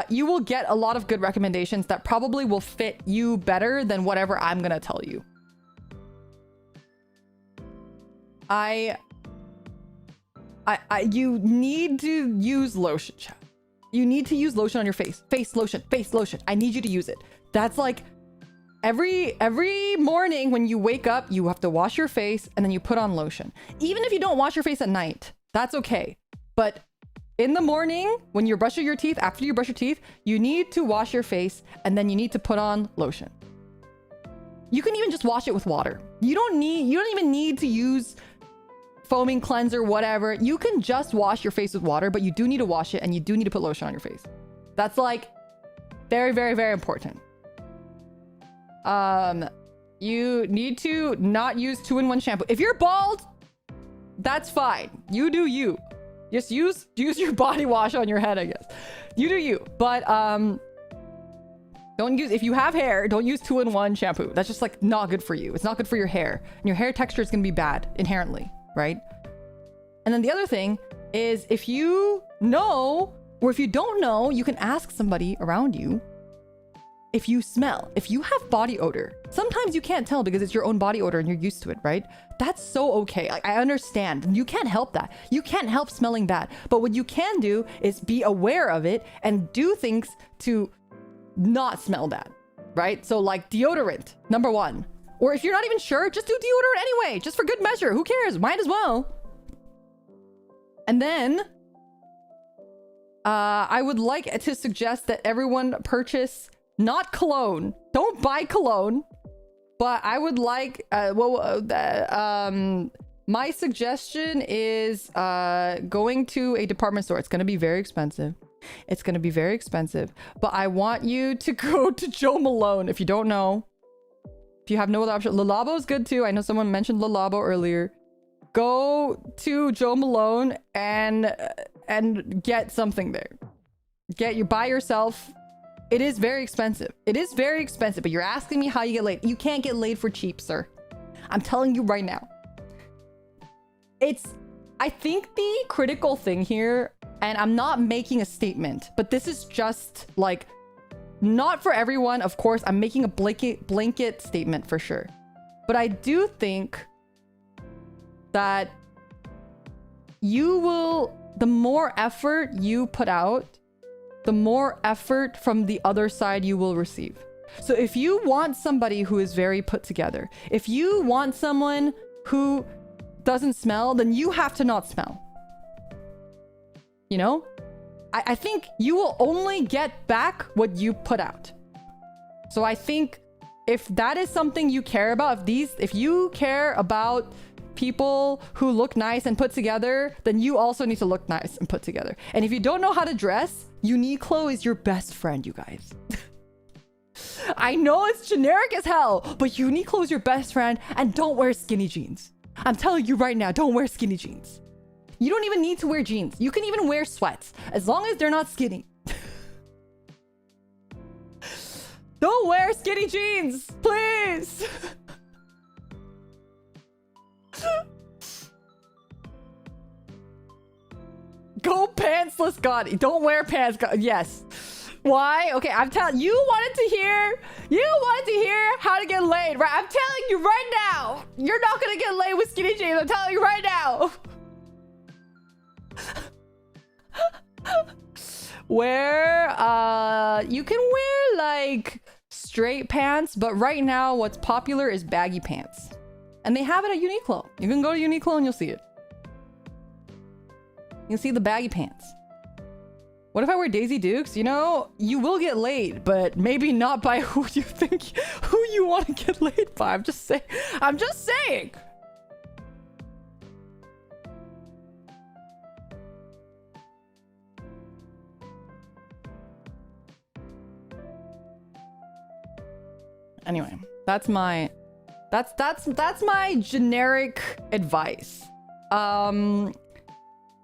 you will get a lot of good recommendations that probably will fit you better than whatever I'm gonna tell you. You need to use lotion, chat. You need to use lotion on your face. Face lotion. I need you to use it. That's like every morning when you wake up, you have to wash your face and then you put on lotion. Even if you don't wash your face at night, that's okay. But in the morning, when you're brushing your teeth, after you brush your teeth, you need to wash your face and then you need to put on lotion. You can even just wash it with water. You don't even need to use foaming cleanser, whatever. You can just wash your face with water, but you do need to wash it and you do need to put lotion on your face. That's like very, very, very important. You need to not use 2-in-1 shampoo. If you're bald, that's fine. You do you. Just use your body wash on your head, I guess. You do you. But don't use, if you have hair, don't use 2-in-1 shampoo. That's just like not good for you. It's not good for your hair. And your hair texture is gonna be bad inherently, right? And then the other thing is if you know, or if you don't know, you can ask somebody around you. If you smell, if you have body odor, sometimes you can't tell because it's your own body odor and you're used to it, right? That's so okay. I understand. You can't help that. You can't help smelling bad. But what you can do is be aware of it and do things to not smell bad, right? So like deodorant, number one. Or if you're not even sure, just do deodorant anyway, just for good measure. Who cares? Might as well. And then I would like to suggest that everyone purchase not cologne. Don't buy cologne. But I would like, my suggestion is going to a department store. It's going to be very expensive. It's going to be very expensive. But I want you to go to Joe Malone. If you don't know, if you have no other option, Le Labo is good too. I know someone mentioned Le Labo earlier. Go to Joe Malone and get something there. Buy yourself. It is very expensive. It is very expensive, but you're asking me how you get laid. You can't get laid for cheap, sir. I'm telling you right now. I think the critical thing here, and I'm not making a statement, but this is just like, not for everyone, of course. I'm making a blanket statement for sure. But I do think that the more effort you put out, the more effort from the other side you will receive. So if you want somebody who is very put together, if you want someone who doesn't smell, then you have to not smell. You know? I think you will only get back what you put out. So I think if that is something you care about, if you care about people who look nice and put together, then you also need to look nice and put together. And if you don't know how to dress, Uniqlo is your best friend, you guys. I know it's generic as hell, but Uniqlo is your best friend, and don't wear skinny jeans. I'm telling you right now, don't wear skinny jeans. You don't even need to wear jeans. You can even wear sweats, as long as they're not skinny. Don't wear skinny jeans, please. Go pantsless, God. Don't wear pants, God. Yes. Why? Okay, I'm telling you, wanted to hear how to get laid, right? I'm telling you right now, you're not gonna get laid with skinny jeans. I'm telling you right now. You can wear like straight pants, but right now what's popular is baggy pants. And they have it at Uniqlo. You can go to Uniqlo and you'll see it. You can see the baggy pants. What if I wear Daisy Dukes? You know, you will get laid, but maybe not by who you want to get laid by. I'm just saying. Anyway, that's my generic advice.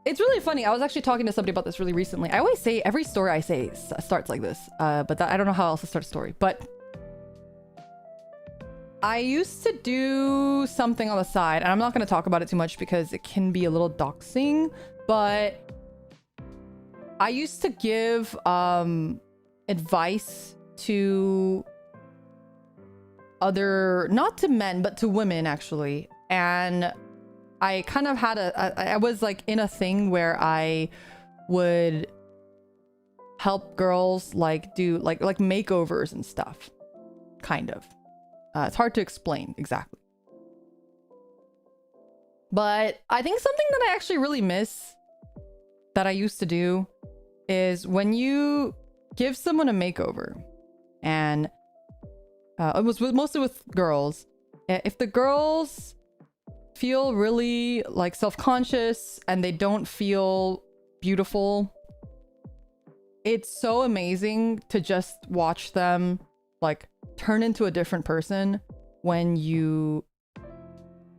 It's really funny. I was actually talking to somebody about this really recently. I always say every story I say starts like this, but I don't know how else to start a story. But I used to do something on the side, and I'm not going to talk about it too much because it can be a little doxing, but I used to give advice to not to men, but to women actually. And I kind of had I was like in a thing where I would help girls like do like makeovers and stuff, kind of. It's hard to explain exactly. But I think something that I actually really miss that I used to do is when you give someone a makeover, and it was mostly with girls. If the girls feel really like self-conscious and they don't feel beautiful, it's so amazing to just watch them like turn into a different person when you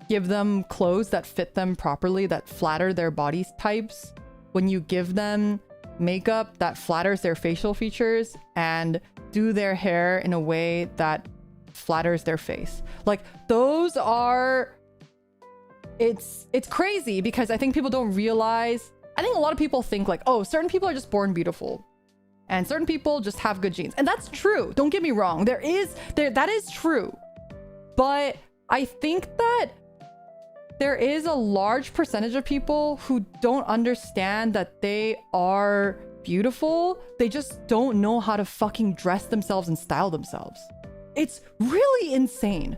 give them clothes that fit them properly, that flatter their body types, when you give them makeup that flatters their facial features, and do their hair in a way that flatters their face. Like those are, it's crazy because I think people don't realize I think a lot of people think like, oh, certain people are just born beautiful and certain people just have good genes. And that's true. Don't get me wrong. That is true. But I think that there is a large percentage of people who don't understand that they are beautiful. They just don't know how to fucking dress themselves and style themselves. It's really insane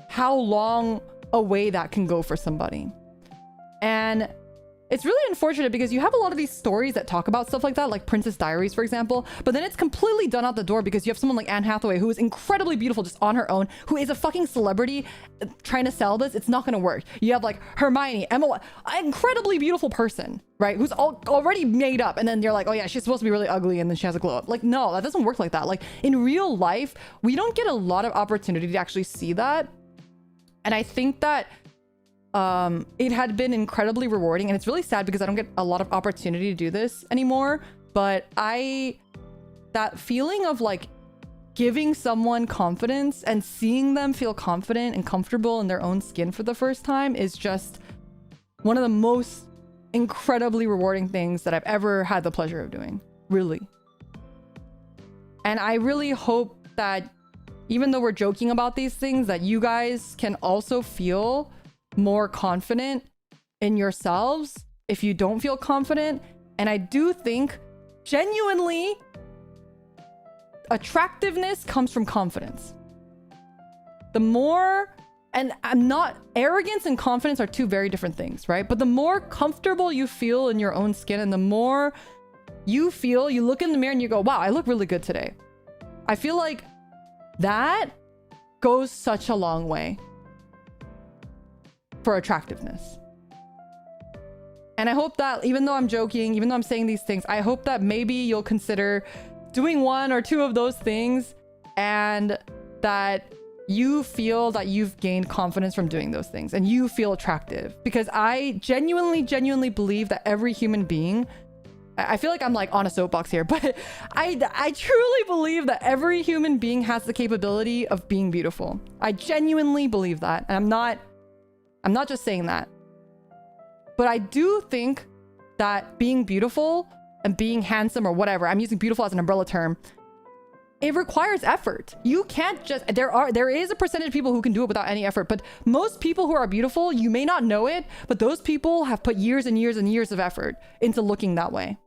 how long a way that can go for somebody. And it's really unfortunate because you have a lot of these stories that talk about stuff like that, like Princess Diaries, for example, but then it's completely done out the door because you have someone like Anne Hathaway who is incredibly beautiful just on her own, who is a fucking celebrity trying to sell this. It's not going to work. You have like Hermione, Emma, an incredibly beautiful person, right? Who's already made up. And then you're like, oh yeah, she's supposed to be really ugly and then she has a glow up. Like, no, that doesn't work like that. Like in real life, we don't get a lot of opportunity to actually see that. And I think that it had been incredibly rewarding, and it's really sad because I don't get a lot of opportunity to do this anymore. But that feeling of like giving someone confidence and seeing them feel confident and comfortable in their own skin for the first time is just one of the most incredibly rewarding things that I've ever had the pleasure of doing, really. And I really hope that even though we're joking about these things, that you guys can also feel more confident in yourselves if you don't feel confident. And I do think genuinely attractiveness comes from confidence. The more, and I'm not, arrogance and confidence are two very different things, right? But the more comfortable you feel in your own skin and the more you feel, you look in the mirror and you go, wow, I look really good today. I feel like that goes such a long way for attractiveness. And I hope that even though I'm joking, even though I'm saying these things, I hope that maybe you'll consider doing one or two of those things and that you feel that you've gained confidence from doing those things and you feel attractive. Because I genuinely believe that every human being, I feel like I'm like on a soapbox here, but I truly believe that every human being has the capability of being beautiful. I genuinely believe that. And I'm not just saying that. But I do think that being beautiful and being handsome or whatever, I'm using beautiful as an umbrella term, it requires effort. You can't just, there is a percentage of people who can do it without any effort, but most people who are beautiful, you may not know it, but those people have put years and years and years of effort into looking that way.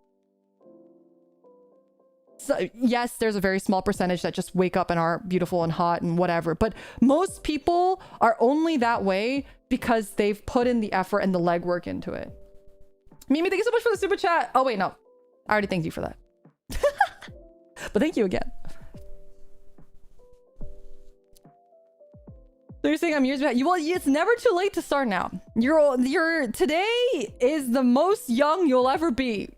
So, yes, there's a very small percentage that just wake up and are beautiful and hot and whatever, but most people are only that way because they've put in the effort and the legwork into it. Mimi, thank you so much for the super chat. Oh wait, no, I already thanked you for that. But thank you again. So you're saying I'm years behind. Well, it's never too late to start now. You're today is the most young you'll ever be.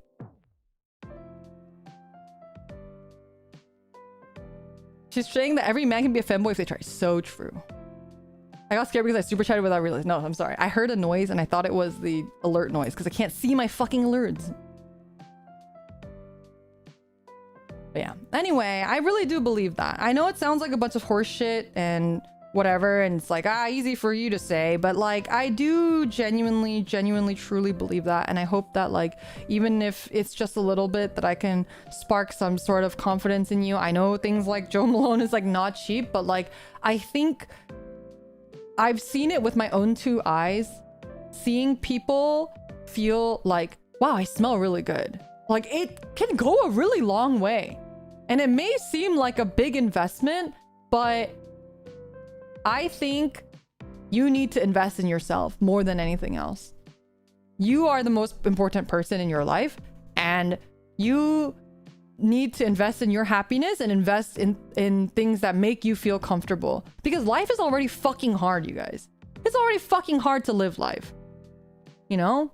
She's saying that every man can be a femboy if they try. So true. I got scared because I super chatted without realizing. No, I'm sorry. I heard a noise and I thought it was the alert noise because I can't see my fucking alerts. But yeah. Anyway, I really do believe that. I know it sounds like a bunch of horse shit and whatever, and it's like, easy for you to say, but like, I do genuinely, truly believe that. And I hope that like, even if it's just a little bit, that I can spark some sort of confidence in you. I know things like Joe Malone is like not cheap, but like, I think I've seen it with my own two eyes, seeing people feel like, wow, I smell really good. Like it can go a really long way. And it may seem like a big investment, but I think you need to invest in yourself more than anything else. You are the most important person in your life, and you need to invest in your happiness and invest in things that make you feel comfortable. Because life is already fucking hard, you guys. It's already fucking hard to live life. You know?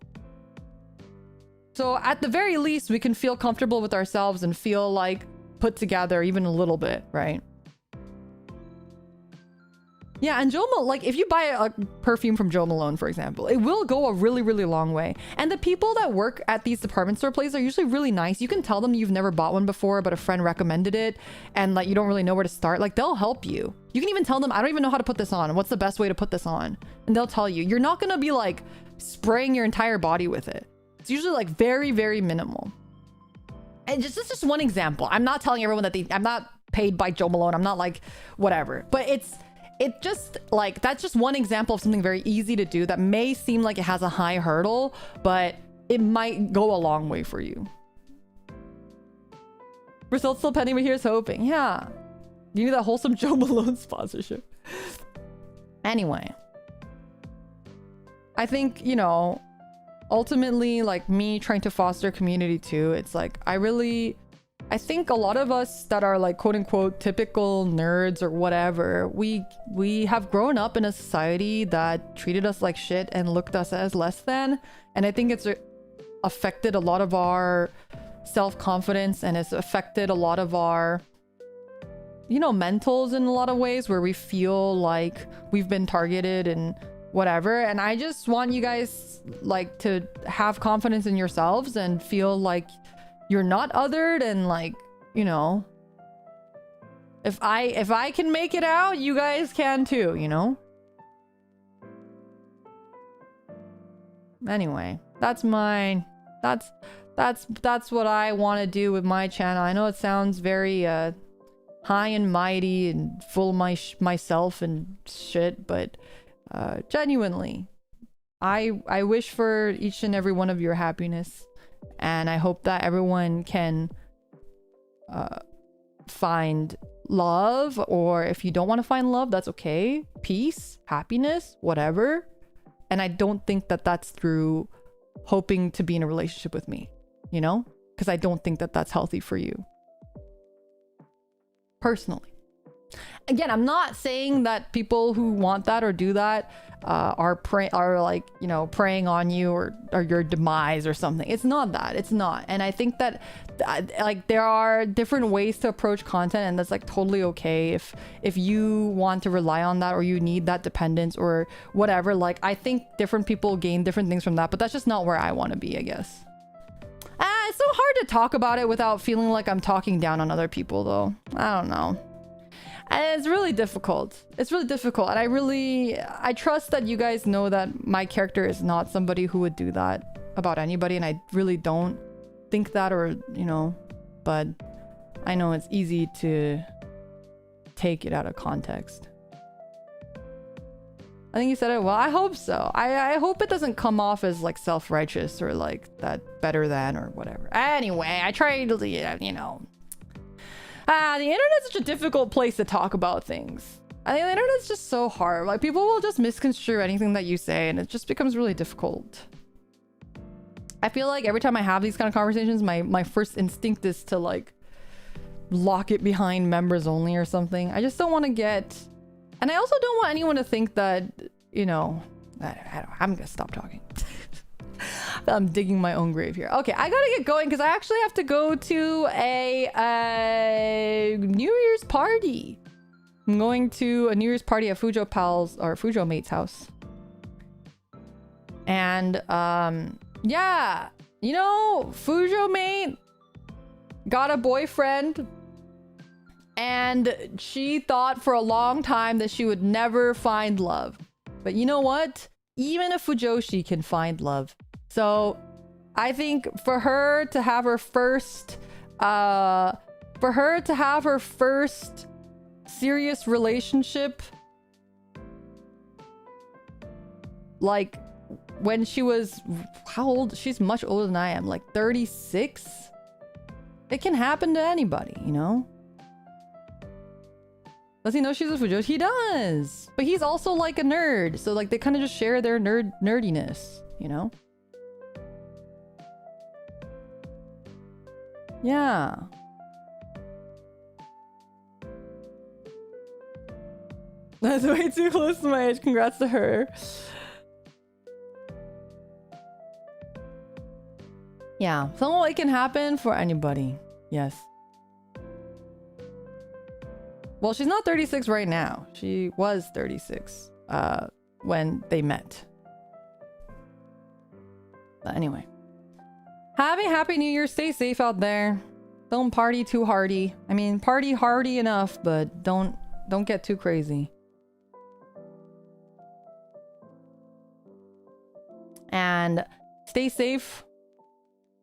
So at the very least, we can feel comfortable with ourselves and feel like put together even a little bit, right? Yeah, and Joe Malone, like if you buy a perfume from Joe Malone, for example, it will go a really, really long way. And the people that work at these department store places are usually really nice. You can tell them you've never bought one before, but a friend recommended it and like you don't really know where to start. Like they'll help you. You can even tell them, I don't even know how to put this on. What's the best way to put this on? And they'll tell you. You're not going to be like spraying your entire body with it. It's usually like very, very minimal. And this is just one example. I'm not telling everyone that I'm not paid by Joe Malone. I'm not like whatever. But it just like, that's just one example of something very easy to do that may seem like it has a high hurdle, but it might go a long way for you. Results still pending, but here's hoping. Yeah. You need that wholesome Joe Malone sponsorship. Anyway. I think, you know, ultimately, like me trying to foster community too, it's like, I think a lot of us that are like quote unquote typical nerds or whatever, we have grown up in a society that treated us like shit and looked us as less than. And I think it's affected a lot of our self-confidence, and it's affected a lot of our, you know, mentals in a lot of ways where we feel like we've been targeted and whatever. And I just want you guys like to have confidence in yourselves and feel like you're not othered, and like, you know, if I can make it out, you guys can too, you know? Anyway, that's mine. That's what I want to do with my channel. I know it sounds very high and mighty and full of myself and shit, but genuinely, I wish for each and every one of your happiness, and I hope that everyone can find love, or if you don't want to find love, that's okay. Peace, happiness, whatever. And I don't think that that's through hoping to be in a relationship with me, you know, because I don't think that that's healthy for you personally. Again, I'm not saying that people who want that or do that are like, you know, preying on you or your demise or something. It's not that. It's not. And I think that like there are different ways to approach content, and that's like totally okay if you want to rely on that or you need that dependence or whatever. Like, I think different people gain different things from that, but that's just not where I want to be, I guess. It's so hard to talk about it without feeling like I'm talking down on other people, though. I don't know. And it's really difficult. It's really difficult. And I trust that you guys know that my character is not somebody who would do that about anybody. And I really don't think that, or, you know, but I know it's easy to take it out of context. I think you said it well. I hope so. I hope it doesn't come off as like self-righteous or like that better than or whatever. Anyway, I try to, you know. The internet's such a difficult place to talk about things. I think the internet's just so hard. Like, people will just misconstrue anything that you say, and it just becomes really difficult. I feel like every time I have these kind of conversations, my first instinct is to like lock it behind members only or something. I just don't want to get, and I also don't want anyone to think that, you know, I'm gonna stop talking. I'm digging my own grave here. Okay, I gotta get going because I actually have to go to a New Year's party. I'm going to a New Year's party at Fujo Pal's or Fujo Mate's house. And yeah, you know, Fujo Mate got a boyfriend, and she thought for a long time that she would never find love. But you know what? Even a Fujoshi can find love. So I think for her to have her first serious relationship, like when she was, how old? She's much older than I am, like 36. It can happen to anybody, you know? Does he know she's a Fujoshi? He does. But he's also like a nerd. So like they kind of just share their nerdiness, you know? Yeah. That's way too close to my age. Congrats to her. Yeah. So it can happen for anybody. Yes. Well, she's not 36 right now. She was 36 when they met. But anyway. Have a happy New Year. Stay safe out there. Don't party too hardy. I mean, party hardy enough, but don't get too crazy. And stay safe.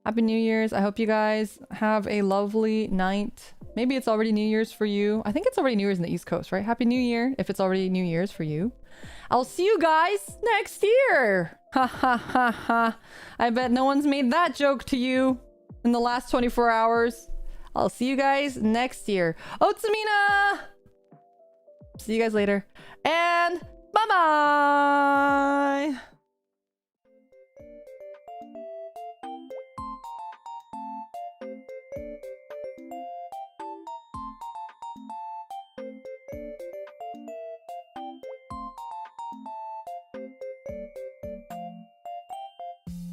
Happy New Year's. I hope you guys have a lovely night. Maybe it's already New Year's for you. I think it's already New Year's in the East Coast, right? Happy New Year if it's already New Year's for you. I'll see you guys next year. Ha ha ha ha. I bet no one's made that joke to you in the last 24 hours. I'll see you guys next year. Otsamina! See you guys later. And bye-bye!